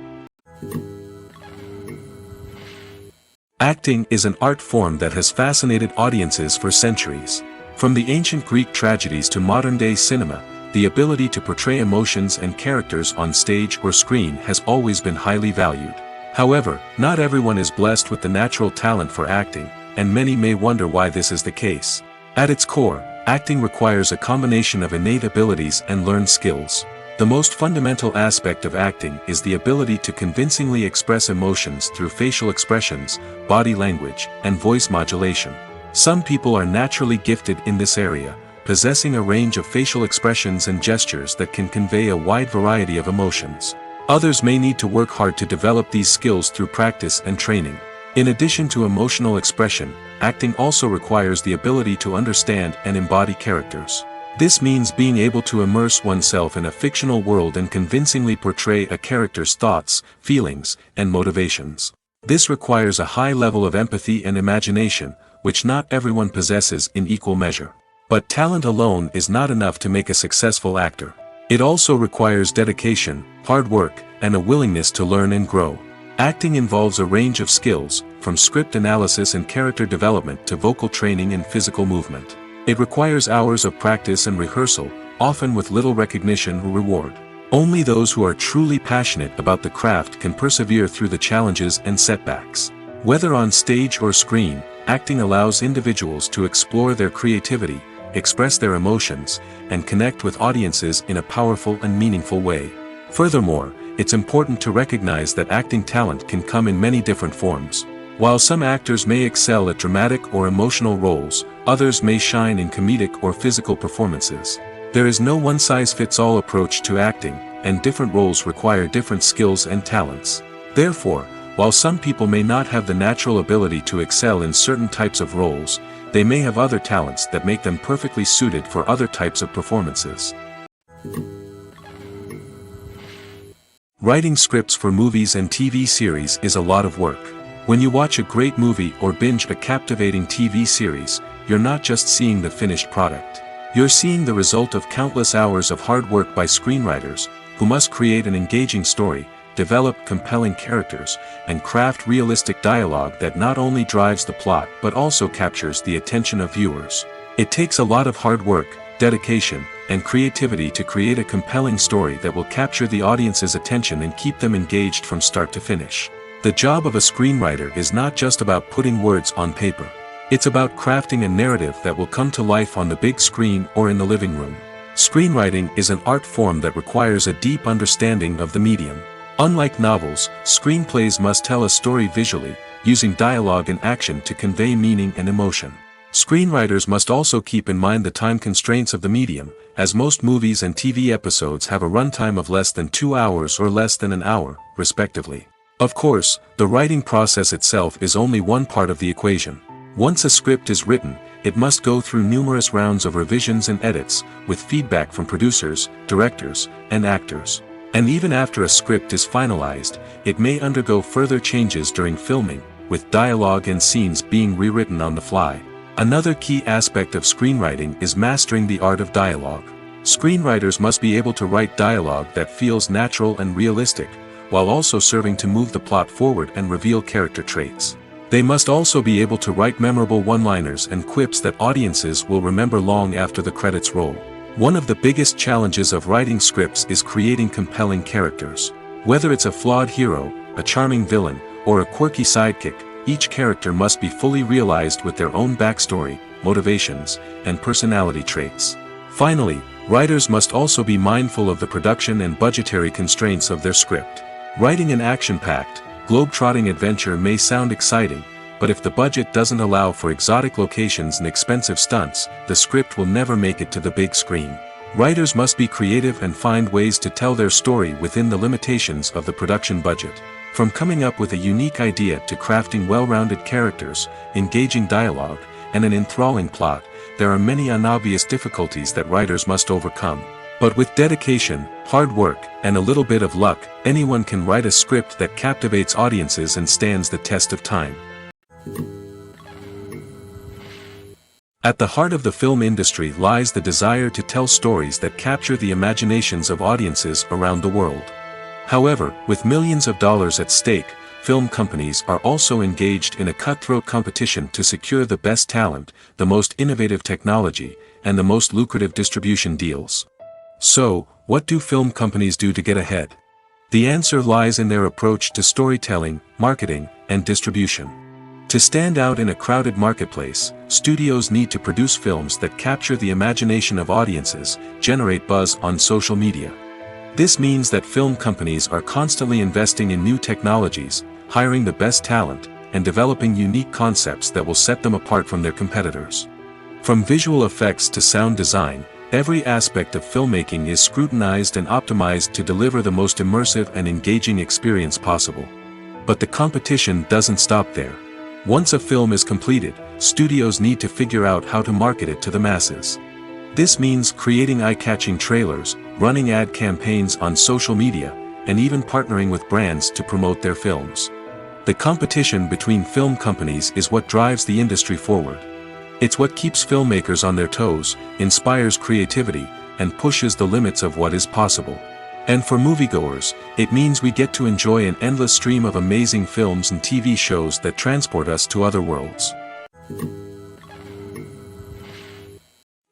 Acting is an art form that has fascinated audiences for centuries. From the ancient Greek tragedies to modern-day cinema, the ability to portray emotions and characters on stage or screen has always been highly valued. However, not everyone is blessed with the natural talent for acting, and many may wonder why this is the case. At its core, acting requires a combination of innate abilities and learned skills. The most fundamental aspect of acting is the ability to convincingly express emotions through facial expressions, body language, and voice modulation. Some people are naturally gifted in this area, possessing a range of facial expressions and gestures that can convey a wide variety of emotions. Others may need to work hard to develop these skills through practice and training. In addition to emotional expression, acting also requires the ability to understand and embody characters. This means being able to immerse oneself in a fictional world and convincingly portray a character's thoughts, feelings, and motivations. This requires a high level of empathy and imagination, which not everyone possesses in equal measure. But talent alone is not enough to make a successful actor. It also requires dedication, hard work, and a willingness to learn and grow. Acting involves a range of skills, from script analysis and character development to vocal training and physical movement. It requires hours of practice and rehearsal, often with little recognition or reward. Only those who are truly passionate about the craft can persevere through the challenges and setbacks. Whether on stage or screen, acting allows individuals to explore their creativity, express their emotions, and connect with audiences in a powerful and meaningful way. Furthermore, it's important to recognize that acting talent can come in many different forms. While some actors may excel at dramatic or emotional roles, others may shine in comedic or physical performances. There is no one-size-fits-all approach to acting, and different roles require different skills and talents. Therefore, while some people may not have the natural ability to excel in certain types of roles, they may have other talents that make them perfectly suited for other types of performances. Writing scripts for movies and TV series is a lot of work. When you watch a great movie or binge a captivating TV series, you're not just seeing the finished product. You're seeing the result of countless hours of hard work by screenwriters, who must create an engaging story, develop compelling characters, and craft realistic dialogue that not only drives the plot but also captures the attention of viewers. It takes a lot of hard work, dedication, and creativity to create a compelling story that will capture the audience's attention and keep them engaged from start to finish. The job of a screenwriter is not just about putting words on paper. It's about crafting a narrative that will come to life on the big screen or in the living room. Screenwriting is an art form that requires a deep understanding of the medium. Unlike novels, screenplays must tell a story visually, using dialogue and action to convey meaning and emotion. Screenwriters must also keep in mind the time constraints of the medium, as most movies and TV episodes have a runtime of less than 2 hours or less than an hour, respectively. Of course, the writing process itself is only one part of the equation. Once a script is written, it must go through numerous rounds of revisions and edits, with feedback from producers, directors, and actors. And even after a script is finalized, it may undergo further changes during filming, with dialogue and scenes being rewritten on the fly. Another key aspect of screenwriting is mastering the art of dialogue. Screenwriters must be able to write dialogue that feels natural and realistic, while also serving to move the plot forward and reveal character traits. They must also be able to write memorable one-liners and quips that audiences will remember long after the credits roll. One of the biggest challenges of writing scripts is creating compelling characters. Whether it's a flawed hero, a charming villain, or a quirky sidekick, each character must be fully realized with their own backstory, motivations, and personality traits. Finally, writers must also be mindful of the production and budgetary constraints of their script. Writing an action-packed, globe-trotting adventure may sound exciting, but if the budget doesn't allow for exotic locations and expensive stunts, the script will never make it to the big screen. Writers must be creative and find ways to tell their story within the limitations of the production budget. From coming up with a unique idea to crafting well-rounded characters, engaging dialogue, and an enthralling plot, there are many unobvious difficulties that writers must overcome. But with dedication, hard work, and a little bit of luck, anyone can write a script that captivates audiences and stands the test of time. At the heart of the film industry lies the desire to tell stories that capture the imaginations of audiences around the world. However, with millions of dollars at stake, film companies are also engaged in a cutthroat competition to secure the best talent, the most innovative technology, and the most lucrative distribution deals. So, what do film companies do to get ahead? The answer lies in their approach to storytelling, marketing, and distribution. To stand out in a crowded marketplace, studios need to produce films that capture the imagination of audiences, generate buzz on social media. This means that film companies are constantly investing in new technologies, hiring the best talent, and developing unique concepts that will set them apart from their competitors. From visual effects to sound design, every aspect of filmmaking is scrutinized and optimized to deliver the most immersive and engaging experience possible. But the competition doesn't stop there. Once a film is completed, studios need to figure out how to market it to the masses. This means creating eye-catching trailers, running ad campaigns on social media, and even partnering with brands to promote their films. The competition between film companies is what drives the industry forward. It's what keeps filmmakers on their toes, inspires creativity, and pushes the limits of what is possible. And for moviegoers, it means we get to enjoy an endless stream of amazing films and TV shows that transport us to other worlds.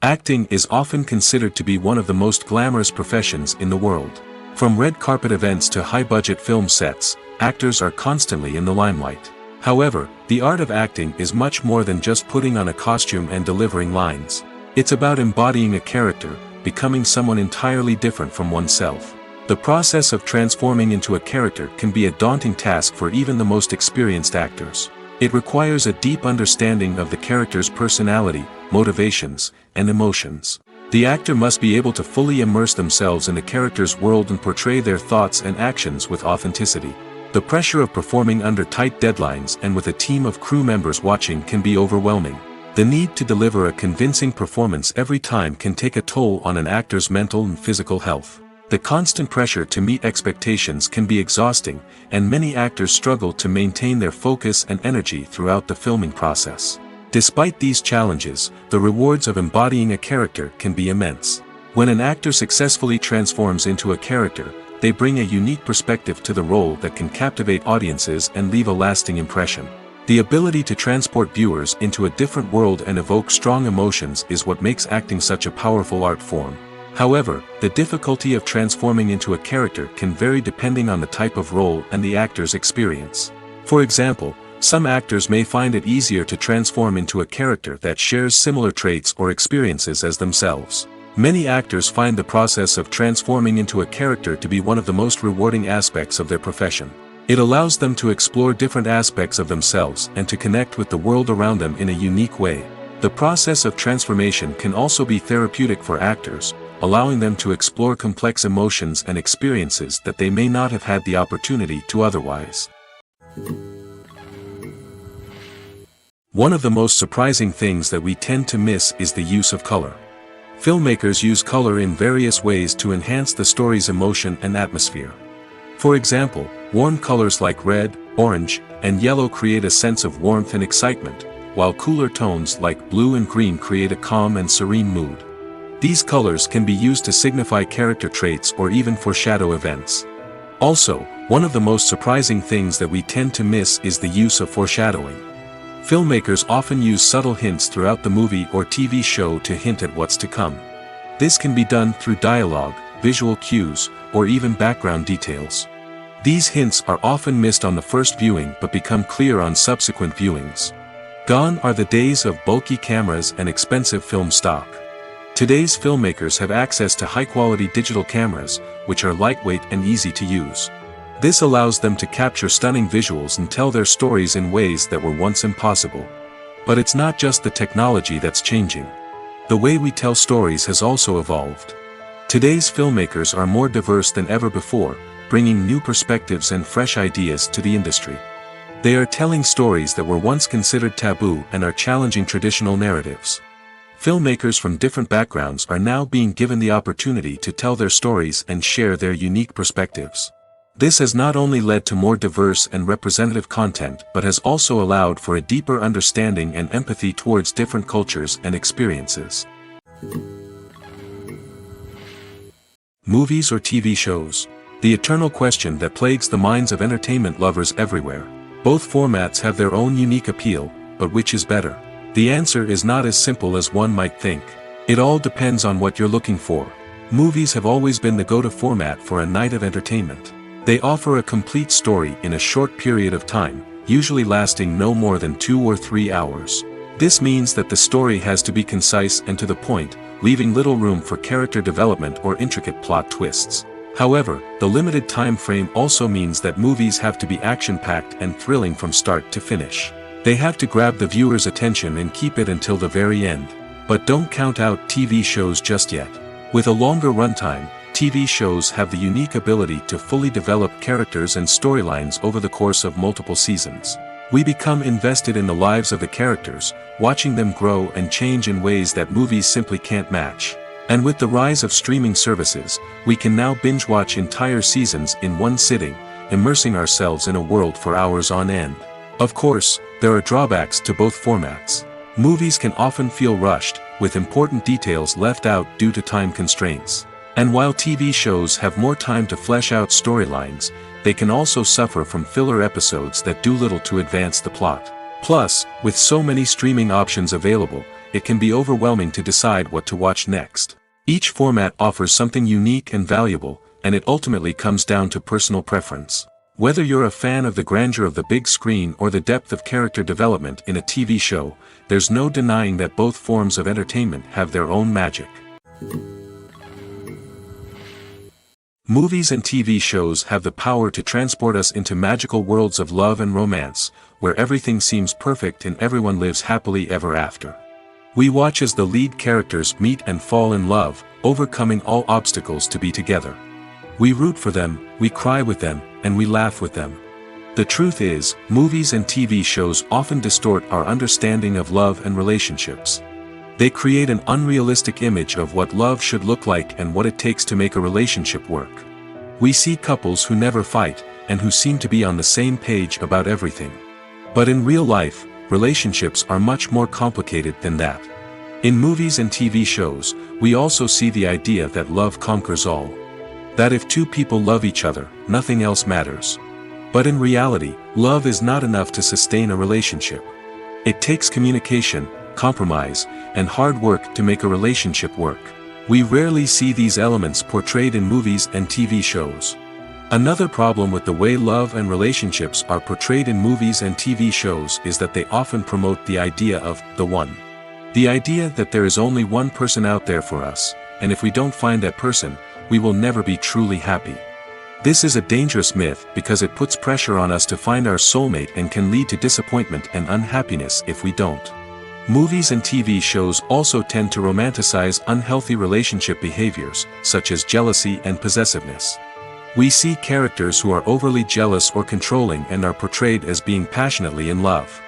Acting is often considered to be one of the most glamorous professions in the world. From red carpet events to high-budget film sets, actors are constantly in the limelight. However, the art of acting is much more than just putting on a costume and delivering lines. It's about embodying a character, becoming someone entirely different from oneself. The process of transforming into a character can be a daunting task for even the most experienced actors. It requires a deep understanding of the character's personality, motivations, and emotions. The actor must be able to fully immerse themselves in the character's world and portray their thoughts and actions with authenticity. The pressure of performing under tight deadlines and with a team of crew members watching can be overwhelming. The need to deliver a convincing performance every time can take a toll on an actor's mental and physical health. The constant pressure to meet expectations can be exhausting, and many actors struggle to maintain their focus and energy throughout the filming process. Despite these challenges, the rewards of embodying a character can be immense. When an actor successfully transforms into a character, they bring a unique perspective to the role that can captivate audiences and leave a lasting impression. The ability to transport viewers into a different world and evoke strong emotions is what makes acting such a powerful art form. However, the difficulty of transforming into a character can vary depending on the type of role and the actor's experience. For example, some actors may find it easier to transform into a character that shares similar traits or experiences as themselves. Many actors find the process of transforming into a character to be one of the most rewarding aspects of their profession. It allows them to explore different aspects of themselves and to connect with the world around them in a unique way. The process of transformation can also be therapeutic for actors, allowing them to explore complex emotions and experiences that they may not have had the opportunity to otherwise. One of the most surprising things that we tend to miss is the use of color. Filmmakers use color in various ways to enhance the story's emotion and atmosphere. For example, warm colors like red, orange, and yellow create a sense of warmth and excitement, while cooler tones like blue and green create a calm and serene mood. These colors can be used to signify character traits or even foreshadow events. Also, one of the most surprising things that we tend to miss is the use of foreshadowing. Filmmakers often use subtle hints throughout the movie or TV show to hint at what's to come. This can be done through dialogue, visual cues, or even background details. These hints are often missed on the first viewing but become clear on subsequent viewings. Gone are the days of bulky cameras and expensive film stock. Today's filmmakers have access to high-quality digital cameras, which are lightweight and easy to use. This allows them to capture stunning visuals and tell their stories in ways that were once impossible. But it's not just the technology that's changing. The way we tell stories has also evolved. Today's filmmakers are more diverse than ever before, bringing new perspectives and fresh ideas to the industry. They are telling stories that were once considered taboo and are challenging traditional narratives. Filmmakers from different backgrounds are now being given the opportunity to tell their stories and share their unique perspectives. This has not only led to more diverse and representative content but has also allowed for a deeper understanding and empathy towards different cultures and experiences. Movies or TV shows? The eternal question that plagues the minds of entertainment lovers everywhere. Both formats have their own unique appeal, but which is better? The answer is not as simple as one might think. It all depends on what you're looking for. Movies have always been the go-to format for a night of entertainment. They offer a complete story in a short period of time, usually lasting no more than 2 or 3 hours. This means that the story has to be concise and to the point, leaving little room for character development or intricate plot twists. However, the limited time frame also means that movies have to be action-packed and thrilling from start to finish. They have to grab the viewer's attention and keep it until the very end. But don't count out TV shows just yet. With a longer runtime, TV shows have the unique ability to fully develop characters and storylines over the course of multiple seasons. We become invested in the lives of the characters, watching them grow and change in ways that movies simply can't match. And with the rise of streaming services, we can now binge-watch entire seasons in one sitting, immersing ourselves in a world for hours on end. Of course, there are drawbacks to both formats. Movies can often feel rushed, with important details left out due to time constraints. And while TV shows have more time to flesh out storylines, they can also suffer from filler episodes that do little to advance the plot. Plus, with so many streaming options available, it can be overwhelming to decide what to watch next. Each format offers something unique and valuable, and it ultimately comes down to personal preference. Whether you're a fan of the grandeur of the big screen or the depth of character development in a TV show, there's no denying that both forms of entertainment have their own magic. Movies and TV shows have the power to transport us into magical worlds of love and romance, where everything seems perfect and everyone lives happily ever after. We watch as the lead characters meet and fall in love, overcoming all obstacles to be together. We root for them, we cry with them, and we laugh with them. The truth is, movies and TV shows often distort our understanding of love and relationships. They create an unrealistic image of what love should look like and what it takes to make a relationship work. We see couples who never fight, and who seem to be on the same page about everything. But in real life, relationships are much more complicated than that. In movies and TV shows, we also see the idea that love conquers all. That if two people love each other, nothing else matters. But in reality, love is not enough to sustain a relationship. It takes communication, compromise, and hard work to make a relationship work. We rarely see these elements portrayed in movies and TV shows. Another problem with the way love and relationships are portrayed in movies and TV shows is that they often promote the idea of the one. The idea that there is only one person out there for us, and if we don't find that person, we will never be truly happy. This is a dangerous myth because it puts pressure on us to find our soulmate and can lead to disappointment and unhappiness if we don't. Movies and TV shows also tend to romanticize unhealthy relationship behaviors, such as jealousy and possessiveness. We see characters who are overly jealous or controlling and are portrayed as being passionately in love.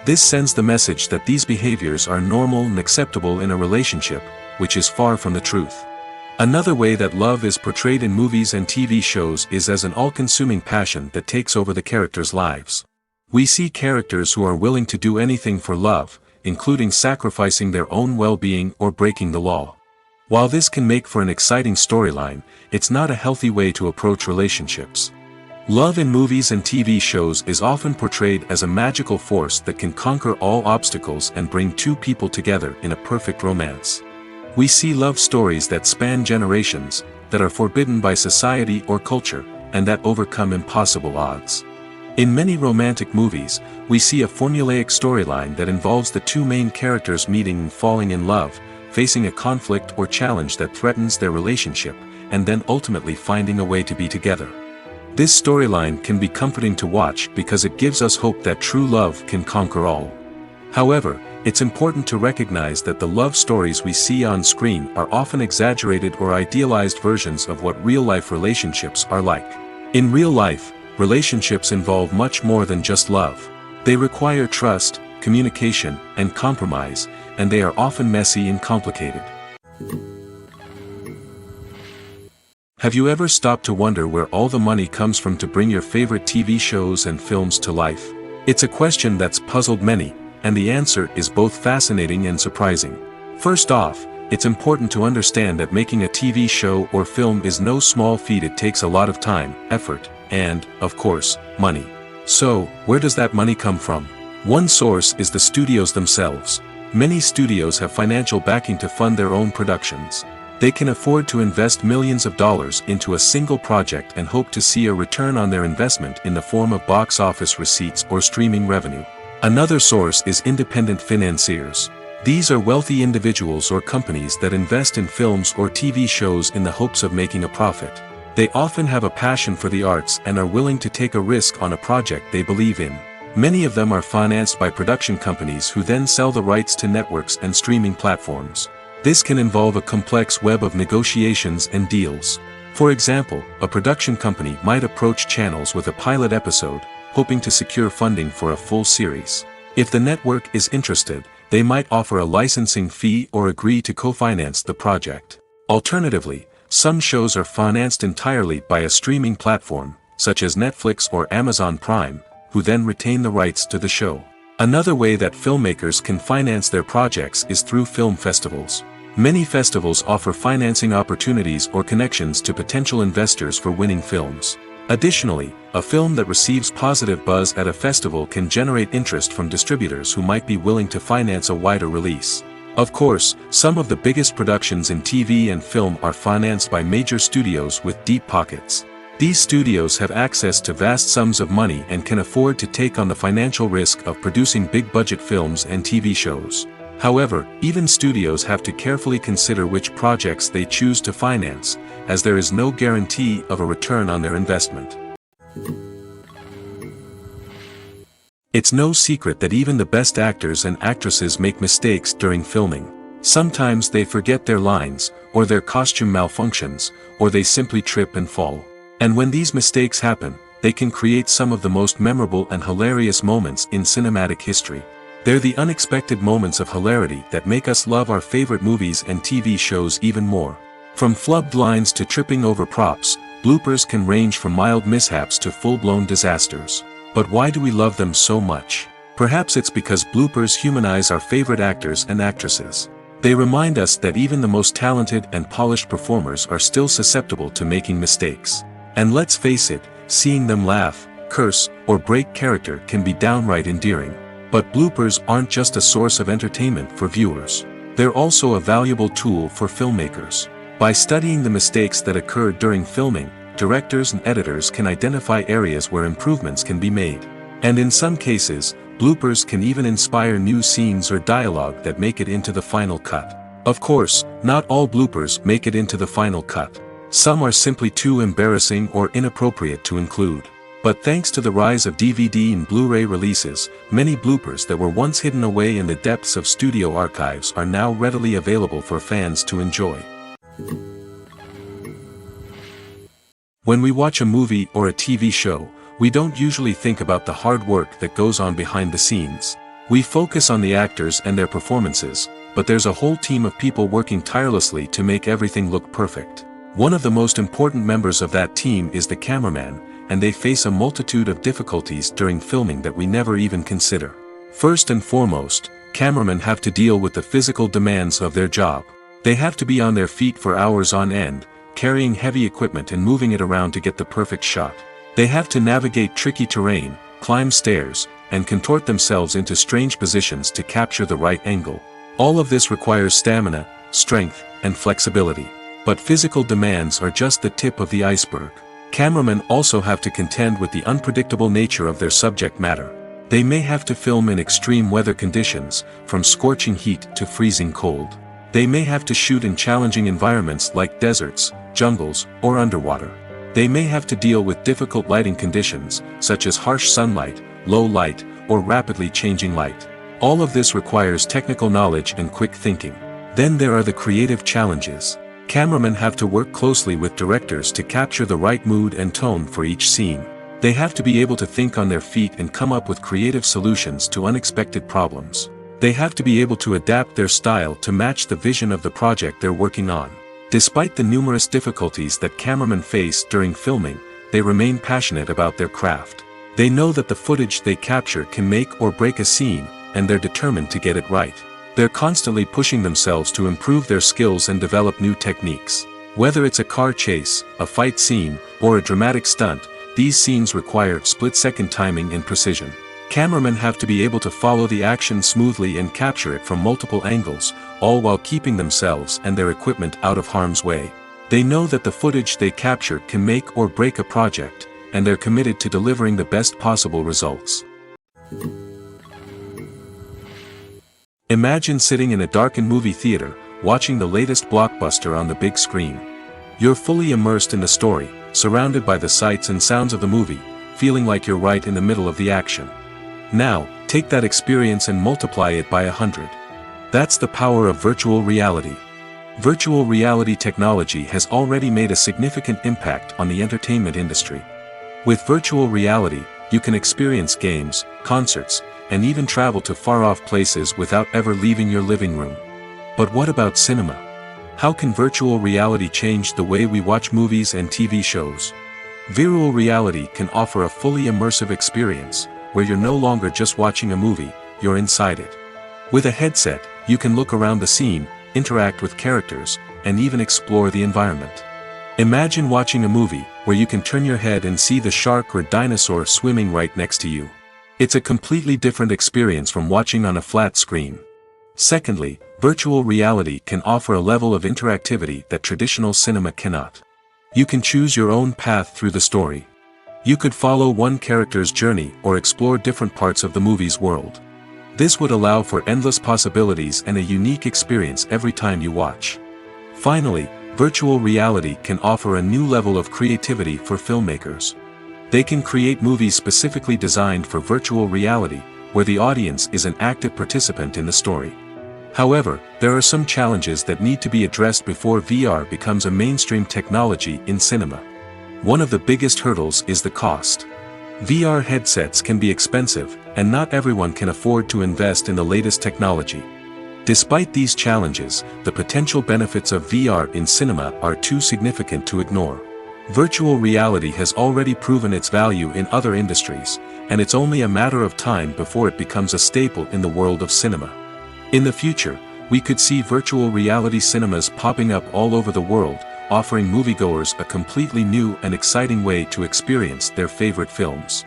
This sends the message that these behaviors are normal and acceptable in a relationship, which is far from the truth. Another way that love is portrayed in movies and TV shows is as an all-consuming passion that takes over the characters' lives. We see characters who are willing to do anything for love, including sacrificing their own well-being or breaking the law. While this can make for an exciting storyline, it's not a healthy way to approach relationships. Love in movies and TV shows is often portrayed as a magical force that can conquer all obstacles and bring two people together in a perfect romance. We see love stories that span generations, that are forbidden by society or culture, and that overcome impossible odds. In many romantic movies, we see a formulaic storyline that involves the two main characters meeting and falling in love, facing a conflict or challenge that threatens their relationship, and then ultimately finding a way to be together. This storyline can be comforting to watch because it gives us hope that true love can conquer all. However, it's important to recognize that the love stories we see on screen are often exaggerated or idealized versions of what real-life relationships are like. In real life, relationships involve much more than just love. They require trust, communication, and compromise, and they are often messy and complicated. Have you ever stopped to wonder where all the money comes from to bring your favorite TV shows and films to life? It's a question that's puzzled many, and the answer is both fascinating and surprising. First off, it's important to understand that making a TV show or film is no small feat. It takes a lot of time, effort, and, of course, money. So, where does that money come from? One source is the studios themselves. Many studios have financial backing to fund their own productions. They can afford to invest millions of dollars into a single project and hope to see a return on their investment in the form of box office receipts or streaming revenue. Another source is independent financiers. These are wealthy individuals or companies that invest in films or TV shows in the hopes of making a profit. They often have a passion for the arts and are willing to take a risk on a project they believe in. Many of them are financed by production companies who then sell the rights to networks and streaming platforms. This can involve a complex web of negotiations and deals. For example, a production company might approach channels with a pilot episode, hoping to secure funding for a full series. If the network is interested, they might offer a licensing fee or agree to co-finance the project. Alternatively, some shows are financed entirely by a streaming platform, such as Netflix or Amazon Prime, who then retain the rights to the show. Another way that filmmakers can finance their projects is through film festivals. Many festivals offer financing opportunities or connections to potential investors for winning films. Additionally, a film that receives positive buzz at a festival can generate interest from distributors who might be willing to finance a wider release. Of course, some of the biggest productions in TV and film are financed by major studios with deep pockets. These studios have access to vast sums of money and can afford to take on the financial risk of producing big-budget films and TV shows. However, even studios have to carefully consider which projects they choose to finance, as there is no guarantee of a return on their investment. It's no secret that even the best actors and actresses make mistakes during filming. Sometimes they forget their lines, or their costume malfunctions, or they simply trip and fall. And when these mistakes happen, they can create some of the most memorable and hilarious moments in cinematic history. They're the unexpected moments of hilarity that make us love our favorite movies and TV shows even more. From flubbed lines to tripping over props, bloopers can range from mild mishaps to full-blown disasters. But why do we love them so much? Perhaps it's because bloopers humanize our favorite actors and actresses. They remind us that even the most talented and polished performers are still susceptible to making mistakes. And let's face it, seeing them laugh, curse, or break character can be downright endearing. But bloopers aren't just a source of entertainment for viewers. They're also a valuable tool for filmmakers. By studying the mistakes that occur during filming, directors and editors can identify areas where improvements can be made. And in some cases, bloopers can even inspire new scenes or dialogue that make it into the final cut. Of course, not all bloopers make it into the final cut. Some are simply too embarrassing or inappropriate to include. But thanks to the rise of DVD and Blu-ray releases, many bloopers that were once hidden away in the depths of studio archives are now readily available for fans to enjoy. When we watch a movie or a TV show, we don't usually think about the hard work that goes on behind the scenes. We focus on the actors and their performances, but there's a whole team of people working tirelessly to make everything look perfect. One of the most important members of that team is the cameraman, and they face a multitude of difficulties during filming that we never even consider. First and foremost, cameramen have to deal with the physical demands of their job. They have to be on their feet for hours on end, carrying heavy equipment and moving it around to get the perfect shot. They have to navigate tricky terrain, climb stairs, and contort themselves into strange positions to capture the right angle. All of this requires stamina, strength, and flexibility. But physical demands are just the tip of the iceberg. Cameramen also have to contend with the unpredictable nature of their subject matter. They may have to film in extreme weather conditions, from scorching heat to freezing cold. They may have to shoot in challenging environments like deserts, jungles, or underwater. They may have to deal with difficult lighting conditions, such as harsh sunlight, low light, or rapidly changing light. All of this requires technical knowledge and quick thinking. Then there are the creative challenges. Cameramen have to work closely with directors to capture the right mood and tone for each scene. They have to be able to think on their feet and come up with creative solutions to unexpected problems. They have to be able to adapt their style to match the vision of the project they're working on. Despite the numerous difficulties that cameramen face during filming, they remain passionate about their craft. They know that the footage they capture can make or break a scene, and they're determined to get it right. They're constantly pushing themselves to improve their skills and develop new techniques. Whether it's a car chase, a fight scene, or a dramatic stunt, these scenes require split-second timing and precision. Cameramen have to be able to follow the action smoothly and capture it from multiple angles, all while keeping themselves and their equipment out of harm's way. They know that the footage they capture can make or break a project, and they're committed to delivering the best possible results. Imagine sitting in a darkened movie theater, watching the latest blockbuster on the big screen. You're fully immersed in the story, surrounded by the sights and sounds of the movie, feeling like you're right in the middle of the action. Now, take that experience and multiply it by 100. That's the power of virtual reality. Virtual reality technology has already made a significant impact on the entertainment industry. With virtual reality, you can experience games, concerts, and even travel to far-off places without ever leaving your living room. But what about cinema? How can virtual reality change the way we watch movies and TV shows? Virtual reality can offer a fully immersive experience, where you're no longer just watching a movie, you're inside it. With a headset, you can look around the scene, interact with characters, and even explore the environment. Imagine watching a movie, where you can turn your head and see the shark or dinosaur swimming right next to you. It's a completely different experience from watching on a flat screen. Secondly, virtual reality can offer a level of interactivity that traditional cinema cannot. You can choose your own path through the story. You could follow one character's journey or explore different parts of the movie's world. This would allow for endless possibilities and a unique experience every time you watch. Finally, virtual reality can offer a new level of creativity for filmmakers. They can create movies specifically designed for virtual reality, where the audience is an active participant in the story. However, there are some challenges that need to be addressed before VR becomes a mainstream technology in cinema. One of the biggest hurdles is the cost. VR headsets can be expensive, and not everyone can afford to invest in the latest technology. Despite these challenges, the potential benefits of VR in cinema are too significant to ignore. Virtual reality has already proven its value in other industries, and it's only a matter of time before it becomes a staple in the world of cinema. In the future, we could see virtual reality cinemas popping up all over the world, offering moviegoers a completely new and exciting way to experience their favorite films.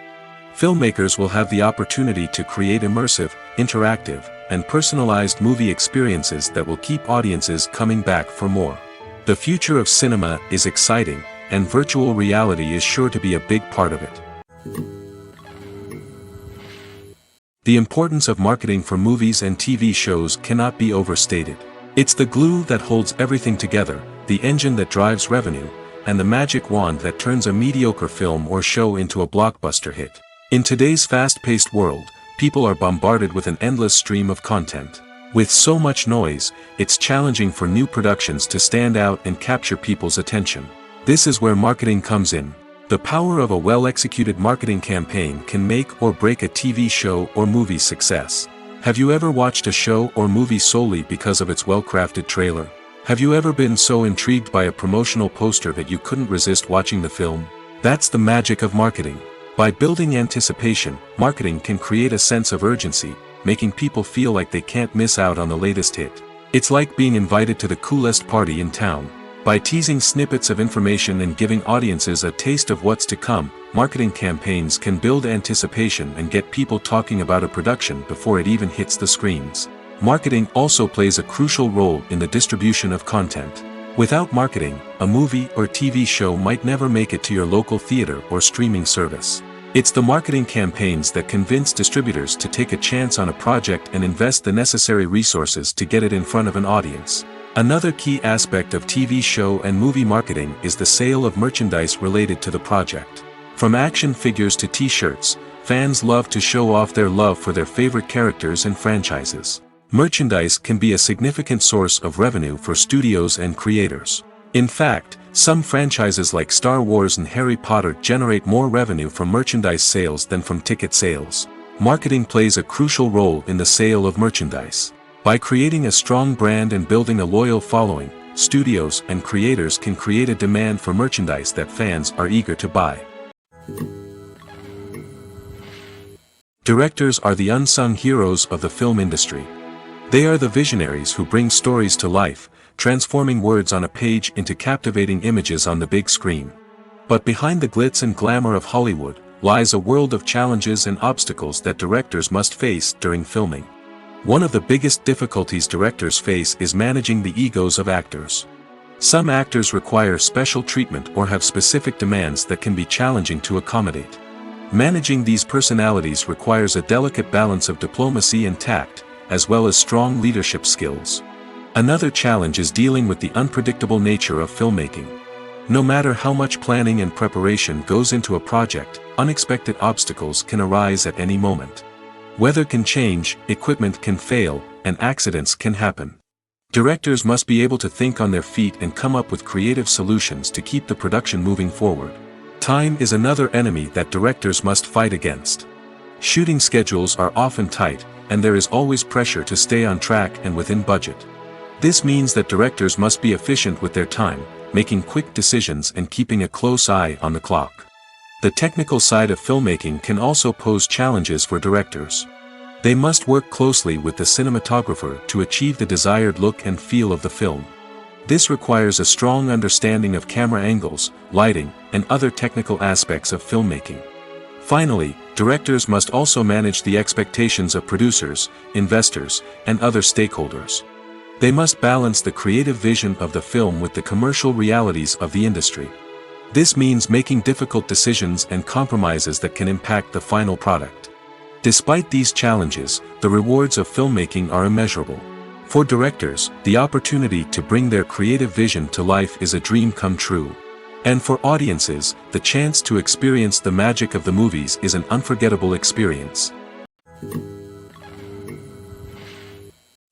Filmmakers will have the opportunity to create immersive, interactive, and personalized movie experiences that will keep audiences coming back for more. The future of cinema is exciting, and virtual reality is sure to be a big part of it. The importance of marketing for movies and TV shows cannot be overstated. It's the glue that holds everything together, the engine that drives revenue, and the magic wand that turns a mediocre film or show into a blockbuster hit. In today's fast-paced world, people are bombarded with an endless stream of content. With so much noise, it's challenging for new productions to stand out and capture people's attention. This is where marketing comes in. The power of a well-executed marketing campaign can make or break a TV show or movie's success. Have you ever watched a show or movie solely because of its well-crafted trailer? Have you ever been so intrigued by a promotional poster that you couldn't resist watching the film? That's the magic of marketing. By building anticipation, marketing can create a sense of urgency, making people feel like they can't miss out on the latest hit. It's like being invited to the coolest party in town. By teasing snippets of information and giving audiences a taste of what's to come, marketing campaigns can build anticipation and get people talking about a production before it even hits the screens. Marketing also plays a crucial role in the distribution of content. Without marketing, a movie or TV show might never make it to your local theater or streaming service. It's the marketing campaigns that convince distributors to take a chance on a project and invest the necessary resources to get it in front of an audience. Another key aspect of TV show and movie marketing is the sale of merchandise related to the project. From action figures to t-shirts, fans love to show off their love for their favorite characters and franchises. Merchandise can be a significant source of revenue for studios and creators. In fact, some franchises like Star Wars and Harry Potter generate more revenue from merchandise sales than from ticket sales. Marketing plays a crucial role in the sale of merchandise. By creating a strong brand and building a loyal following, studios and creators can create a demand for merchandise that fans are eager to buy. Directors are the unsung heroes of the film industry. They are the visionaries who bring stories to life, transforming words on a page into captivating images on the big screen. But behind the glitz and glamour of Hollywood, lies a world of challenges and obstacles that directors must face during filming. One of the biggest difficulties directors face is managing the egos of actors. Some actors require special treatment or have specific demands that can be challenging to accommodate. Managing these personalities requires a delicate balance of diplomacy and tact, as well as strong leadership skills. Another challenge is dealing with the unpredictable nature of filmmaking. No matter how much planning and preparation goes into a project, unexpected obstacles can arise at any moment. Weather can change, equipment can fail, and accidents can happen. Directors must be able to think on their feet and come up with creative solutions to keep the production moving forward. Time is another enemy that directors must fight against. Shooting schedules are often tight, and there is always pressure to stay on track and within budget. This means that directors must be efficient with their time, making quick decisions and keeping a close eye on the clock. The technical side of filmmaking can also pose challenges for directors. They must work closely with the cinematographer to achieve the desired look and feel of the film. This requires a strong understanding of camera angles, lighting, and other technical aspects of filmmaking. Finally, directors must also manage the expectations of producers, investors, and other stakeholders. They must balance the creative vision of the film with the commercial realities of the industry. This means making difficult decisions and compromises that can impact the final product. Despite these challenges, the rewards of filmmaking are immeasurable. For directors, the opportunity to bring their creative vision to life is a dream come true. And for audiences, the chance to experience the magic of the movies is an unforgettable experience.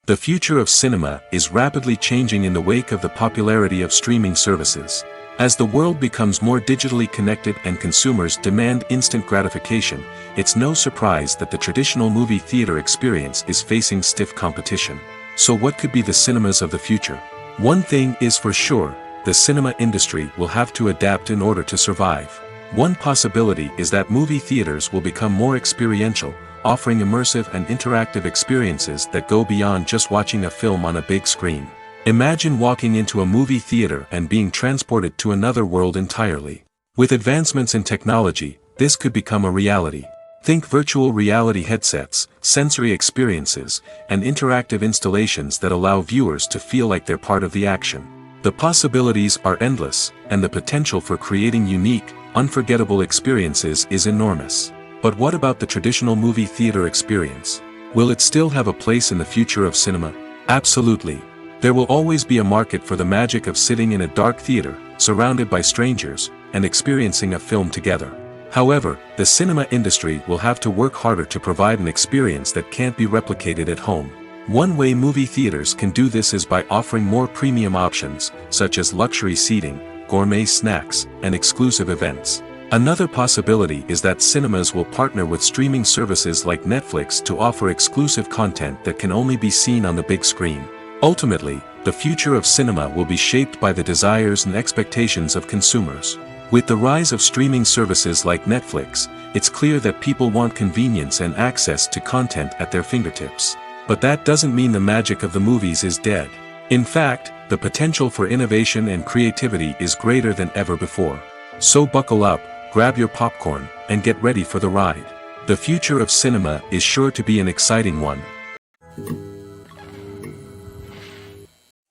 The future of cinema is rapidly changing in the wake of the popularity of streaming services. As the world becomes more digitally connected and consumers demand instant gratification, it's no surprise that the traditional movie theater experience is facing stiff competition. So what could be the cinemas of the future? One thing is for sure, the cinema industry will have to adapt in order to survive. One possibility is that movie theaters will become more experiential, offering immersive and interactive experiences that go beyond just watching a film on a big screen. Imagine walking into a movie theater and being transported to another world entirely. With advancements in technology, this could become a reality. Think virtual reality headsets, sensory experiences, and interactive installations that allow viewers to feel like they're part of the action. The possibilities are endless, and the potential for creating unique, unforgettable experiences is enormous. But what about the traditional movie theater experience? Will it still have a place in the future of cinema? Absolutely. There will always be a market for the magic of sitting in a dark theater, surrounded by strangers, and experiencing a film together. However, the cinema industry will have to work harder to provide an experience that can't be replicated at home. One way movie theaters can do this is by offering more premium options, such as luxury seating, gourmet snacks, and exclusive events. Another possibility is that cinemas will partner with streaming services like Netflix to offer exclusive content that can only be seen on the big screen. Ultimately, the future of cinema will be shaped by the desires and expectations of consumers. With the rise of streaming services like Netflix, it's clear that people want convenience and access to content at their fingertips. But that doesn't mean the magic of the movies is dead. In fact, the potential for innovation and creativity is greater than ever before. So buckle up, grab your popcorn, and get ready for the ride. The future of cinema is sure to be an exciting one.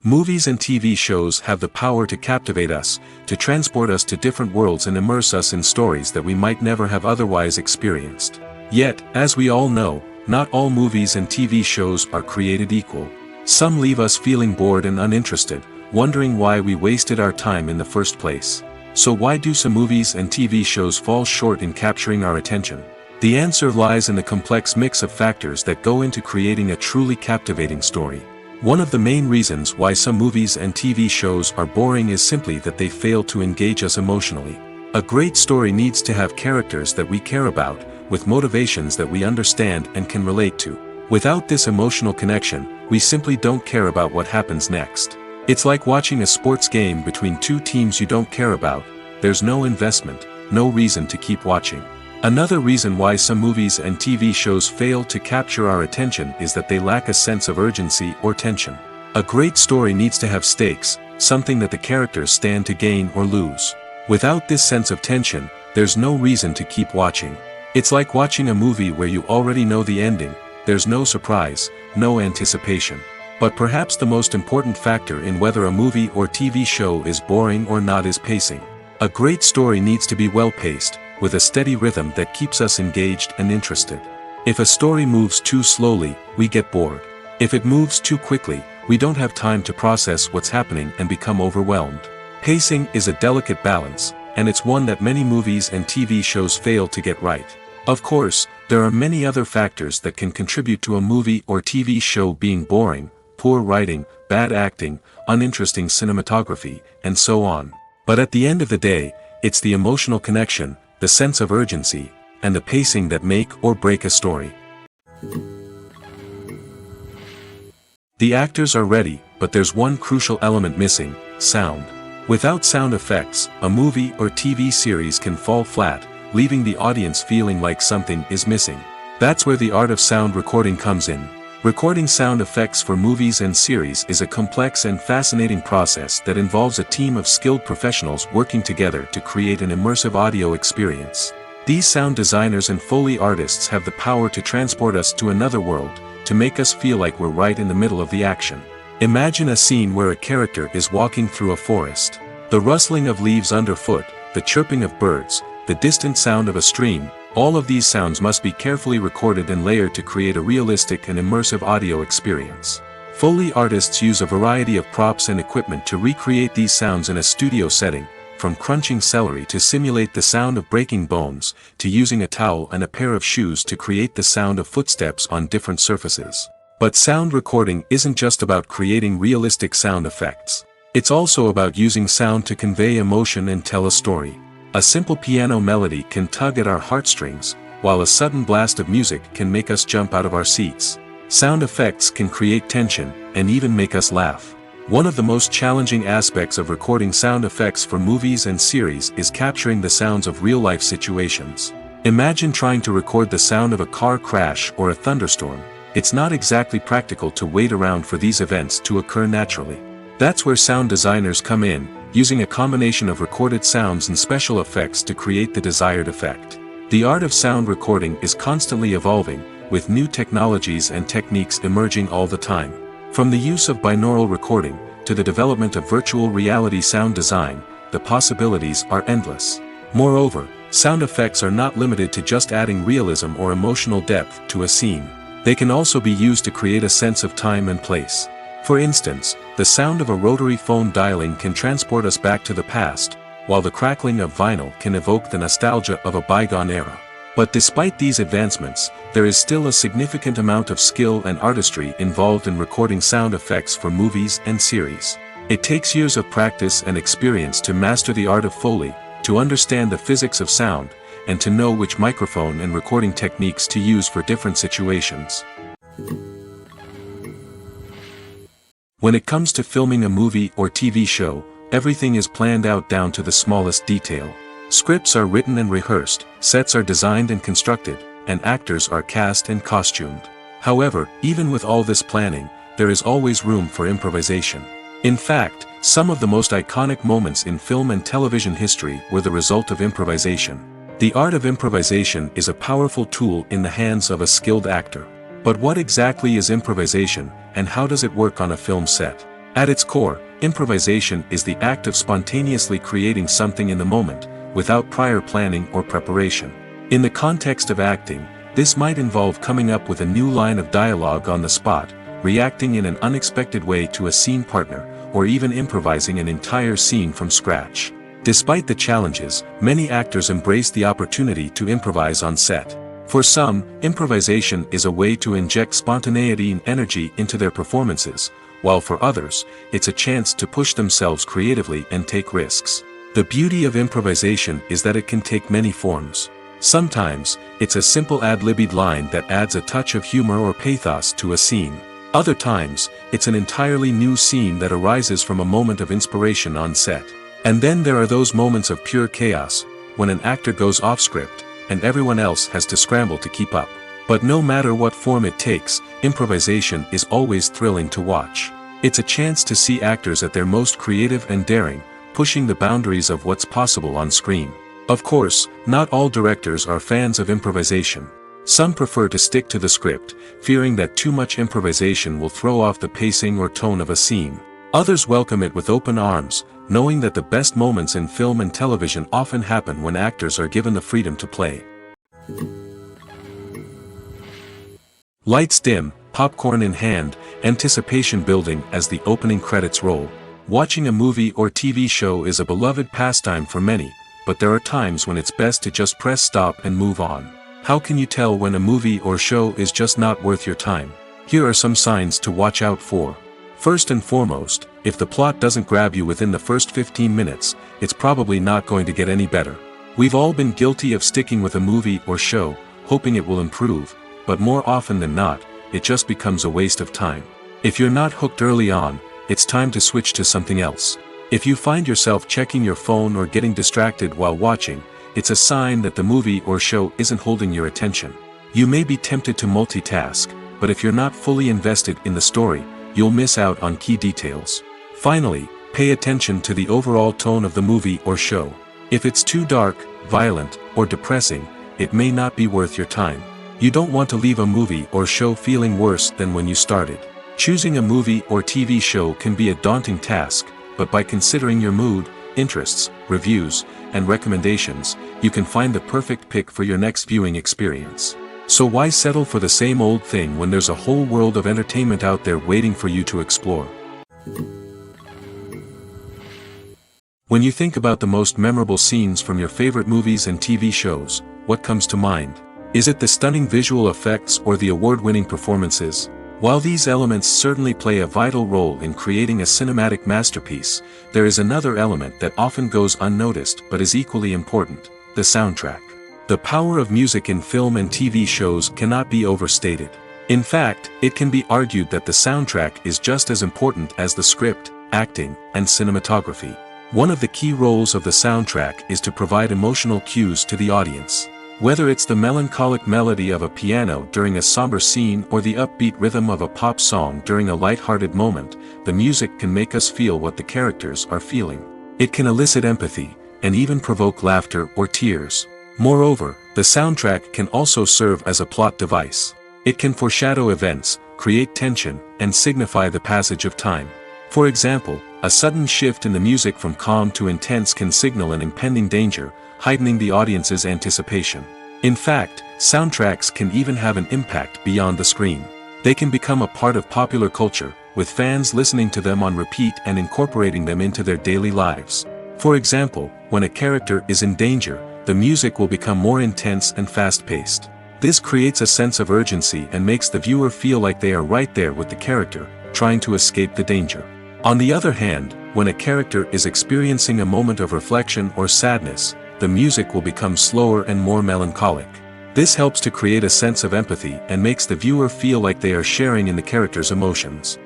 Movies and TV shows have the power to captivate us, to transport us to different worlds and immerse us in stories that we might never have otherwise experienced. Yet, as we all know, not all movies and TV shows are created equal. Some leave us feeling bored and uninterested, wondering why we wasted our time in the first place. So why do some movies and TV shows fall short in capturing our attention? The answer lies in the complex mix of factors that go into creating a truly captivating story. One of the main reasons why some movies and TV shows are boring is simply that they fail to engage us emotionally. A great story needs to have characters that we care about, with motivations that we understand and can relate to. Without this emotional connection, we simply don't care about what happens next. It's like watching a sports game between two teams you don't care about. There's no investment, no reason to keep watching. Another reason why some movies and TV shows fail to capture our attention is that they lack a sense of urgency or tension. A great story needs to have stakes, something that the characters stand to gain or lose. Without this sense of tension, there's no reason to keep watching. It's like watching a movie where you already know the ending. There's no surprise, no anticipation. But perhaps the most important factor in whether a movie or TV show is boring or not is pacing. A great story needs to be well-paced, with a steady rhythm that keeps us engaged and interested. If a story moves too slowly, we get bored. If it moves too quickly, we don't have time to process what's happening and become overwhelmed. Pacing is a delicate balance, and it's one that many movies and TV shows fail to get right. Of course, there are many other factors that can contribute to a movie or TV show being boring: poor writing, bad acting, uninteresting cinematography, and so on. But at the end of the day, it's the emotional connection, the sense of urgency, and the pacing that make or break a story. The actors are ready, but there's one crucial element missing: sound. Without sound effects, a movie or TV series can fall flat, leaving the audience feeling like something is missing. That's where the art of sound recording comes in. Recording sound effects for movies and series is a complex and fascinating process that involves a team of skilled professionals working together to create an immersive audio experience. These sound designers and Foley artists have the power to transport us to another world, to make us feel like we're right in the middle of the action. Imagine a scene where a character is walking through a forest. The rustling of leaves underfoot, the chirping of birds, the distant sound of a stream, all of these sounds must be carefully recorded and layered to create a realistic and immersive audio experience. Foley artists use a variety of props and equipment to recreate these sounds in a studio setting, from crunching celery to simulate the sound of breaking bones, to using a towel and a pair of shoes to create the sound of footsteps on different surfaces. But sound recording isn't just about creating realistic sound effects. It's also about using sound to convey emotion and tell a story. A simple piano melody can tug at our heartstrings, while a sudden blast of music can make us jump out of our seats. Sound effects can create tension, and even make us laugh. One of the most challenging aspects of recording sound effects for movies and series is capturing the sounds of real-life situations. Imagine trying to record the sound of a car crash or a thunderstorm. It's not exactly practical to wait around for these events to occur naturally. That's where sound designers come in, using a combination of recorded sounds and special effects to create the desired effect. The art of sound recording is constantly evolving, with new technologies and techniques emerging all the time. From the use of binaural recording, to the development of virtual reality sound design, the possibilities are endless. Moreover, sound effects are not limited to just adding realism or emotional depth to a scene. They can also be used to create a sense of time and place. For instance, the sound of a rotary phone dialing can transport us back to the past, while the crackling of vinyl can evoke the nostalgia of a bygone era. But despite these advancements, there is still a significant amount of skill and artistry involved in recording sound effects for movies and series. It takes years of practice and experience to master the art of Foley, to understand the physics of sound, and to know which microphone and recording techniques to use for different situations. When it comes to filming a movie or TV show, everything is planned out down to the smallest detail. Scripts are written and rehearsed, sets are designed and constructed, and actors are cast and costumed. However, even with all this planning, there is always room for improvisation. In fact, some of the most iconic moments in film and television history were the result of improvisation. The art of improvisation is a powerful tool in the hands of a skilled actor. But what exactly is improvisation, and how does it work on a film set? At its core, improvisation is the act of spontaneously creating something in the moment, without prior planning or preparation. In the context of acting, this might involve coming up with a new line of dialogue on the spot, reacting in an unexpected way to a scene partner, or even improvising an entire scene from scratch. Despite the challenges, many actors embrace the opportunity to improvise on set. For some, improvisation is a way to inject spontaneity and energy into their performances, while for others, it's a chance to push themselves creatively and take risks. The beauty of improvisation is that it can take many forms. Sometimes, it's a simple ad-libbed line that adds a touch of humor or pathos to a scene. Other times, it's an entirely new scene that arises from a moment of inspiration on set. And then there are those moments of pure chaos, when an actor goes off script, and everyone else has to scramble to keep up. But no matter what form it takes, improvisation is always thrilling to watch. It's a chance to see actors at their most creative and daring, pushing the boundaries of what's possible on screen. Of course, not all directors are fans of improvisation. Some prefer to stick to the script, fearing that too much improvisation will throw off the pacing or tone of a scene. Others welcome it with open arms, knowing that the best moments in film and television often happen when actors are given the freedom to play. Lights dim, popcorn in hand, anticipation building as the opening credits roll. Watching a movie or TV show is a beloved pastime for many, but there are times when it's best to just press stop and move on. How can you tell when a movie or show is just not worth your time? Here are some signs to watch out for. First and foremost, if the plot doesn't grab you within the first 15 minutes, it's probably not going to get any better. We've all been guilty of sticking with a movie or show, hoping it will improve, but more often than not, it just becomes a waste of time. If you're not hooked early on, it's time to switch to something else. If you find yourself checking your phone or getting distracted while watching, it's a sign that the movie or show isn't holding your attention. You may be tempted to multitask, but if you're not fully invested in the story, you'll miss out on key details. Finally, pay attention to the overall tone of the movie or show. If it's too dark, violent, or depressing, it may not be worth your time. You don't want to leave a movie or show feeling worse than when you started. Choosing a movie or TV show can be a daunting task, but by considering your mood, interests, reviews, and recommendations, you can find the perfect pick for your next viewing experience. So why settle for the same old thing when there's a whole world of entertainment out there waiting for you to explore? When you think about the most memorable scenes from your favorite movies and TV shows, what comes to mind? Is it the stunning visual effects or the award-winning performances? While these elements certainly play a vital role in creating a cinematic masterpiece, there is another element that often goes unnoticed but is equally important: the soundtrack. The power of music in film and TV shows cannot be overstated. In fact, it can be argued that the soundtrack is just as important as the script, acting, and cinematography. One of the key roles of the soundtrack is to provide emotional cues to the audience. Whether it's the melancholic melody of a piano during a somber scene or the upbeat rhythm of a pop song during a light-hearted moment, the music can make us feel what the characters are feeling. It can elicit empathy, and even provoke laughter or tears. Moreover, the soundtrack can also serve as a plot device. It can foreshadow events, create tension, and signify the passage of time. For example, a sudden shift in the music from calm to intense can signal an impending danger, heightening the audience's anticipation. In fact, soundtracks can even have an impact beyond the screen. They can become a part of popular culture, with fans listening to them on repeat and incorporating them into their daily lives. For example, when a character is in danger, the music will become more intense and fast-paced. This creates a sense of urgency and makes the viewer feel like they are right there with the character, trying to escape the danger. On the other hand, when a character is experiencing a moment of reflection or sadness, the music will become slower and more melancholic. This helps to create a sense of empathy and makes the viewer feel like they are sharing in the character's emotions.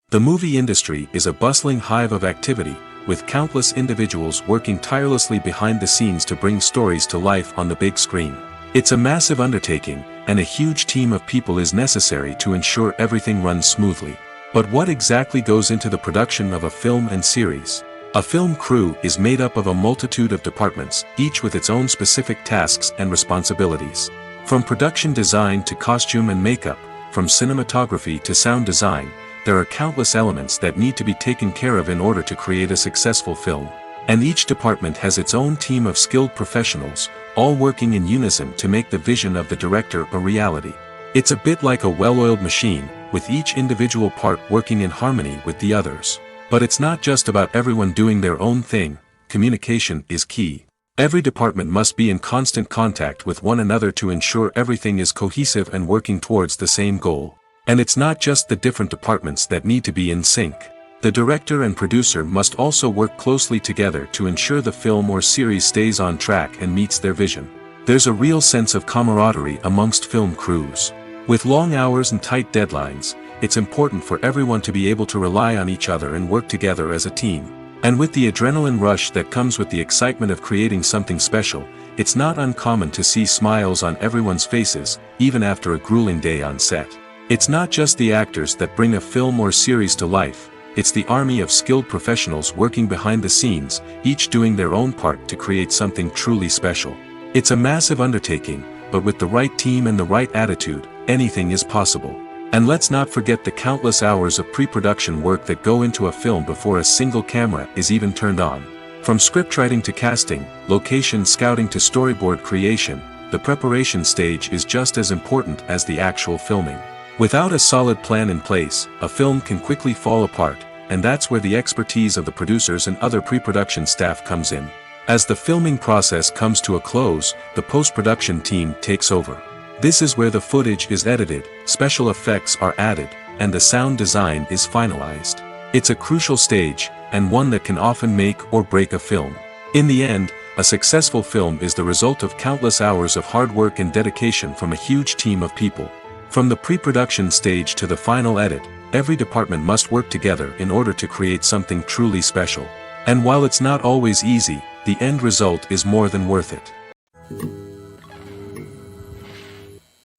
The movie industry is a bustling hive of activity, with countless individuals working tirelessly behind the scenes to bring stories to life on the big screen. It's a massive undertaking, and a huge team of people is necessary to ensure everything runs smoothly. But what exactly goes into the production of a film and series? A film crew is made up of a multitude of departments, each with its own specific tasks and responsibilities. From production design to costume and makeup, from cinematography to sound design, there are countless elements that need to be taken care of in order to create a successful film. And each department has its own team of skilled professionals, all working in unison to make the vision of the director a reality. It's a bit like a well-oiled machine, with each individual part working in harmony with the others. But it's not just about everyone doing their own thing. Communication is key. Every department must be in constant contact with one another to ensure everything is cohesive and working towards the same goal. And it's not just the different departments that need to be in sync. The director and producer must also work closely together to ensure the film or series stays on track and meets their vision. There's a real sense of camaraderie amongst film crews. With long hours and tight deadlines, it's important for everyone to be able to rely on each other and work together as a team. And with the adrenaline rush that comes with the excitement of creating something special, it's not uncommon to see smiles on everyone's faces, even after a grueling day on set. It's not just the actors that bring a film or series to life, it's the army of skilled professionals working behind the scenes, each doing their own part to create something truly special. It's a massive undertaking, but with the right team and the right attitude, anything is possible. And let's not forget the countless hours of pre-production work that go into a film before a single camera is even turned on. From scriptwriting to casting, location scouting to storyboard creation, the preparation stage is just as important as the actual filming. Without a solid plan in place, a film can quickly fall apart, and that's where the expertise of the producers and other pre-production staff comes in. As the filming process comes to a close, the post-production team takes over. This is where the footage is edited, special effects are added, and the sound design is finalized. It's a crucial stage, and one that can often make or break a film. In the end, a successful film is the result of countless hours of hard work and dedication from a huge team of people. From the pre-production stage to the final edit, every department must work together in order to create something truly special. And while it's not always easy, the end result is more than worth it.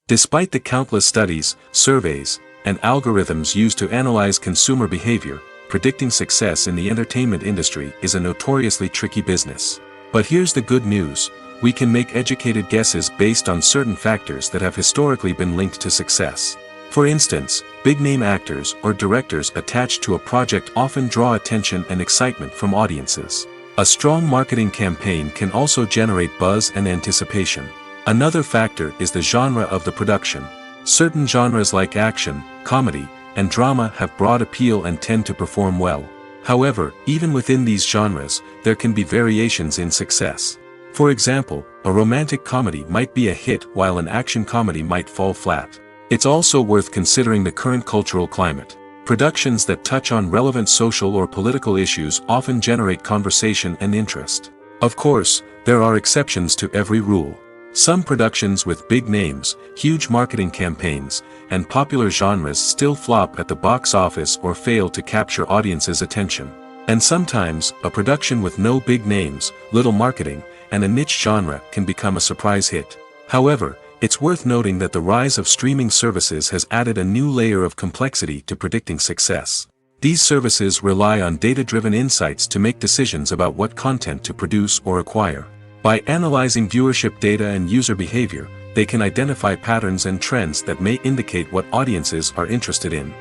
Despite the countless studies, surveys, and algorithms used to analyze consumer behavior, predicting success in the entertainment industry is a notoriously tricky business. But here's the good news. We can make educated guesses based on certain factors that have historically been linked to success. For instance, big-name actors or directors attached to a project often draw attention and excitement from audiences. A strong marketing campaign can also generate buzz and anticipation. Another factor is the genre of the production. Certain genres like action, comedy, and drama have broad appeal and tend to perform well. However, even within these genres, there can be variations in success. For example, a romantic comedy might be a hit while an action comedy might fall flat. It's also worth considering the current cultural climate. Productions that touch on relevant social or political issues often generate conversation and interest. Of course, there are exceptions to every rule. Some productions with big names, huge marketing campaigns, and popular genres still flop at the box office or fail to capture audiences' attention. And sometimes, a production with no big names, little marketing, and a niche genre can become a surprise hit. However, it's worth noting that the rise of streaming services has added a new layer of complexity to predicting success. These services rely on data-driven insights to make decisions about what content to produce or acquire. By analyzing viewership data and user behavior, they can identify patterns and trends that may indicate what audiences are interested in.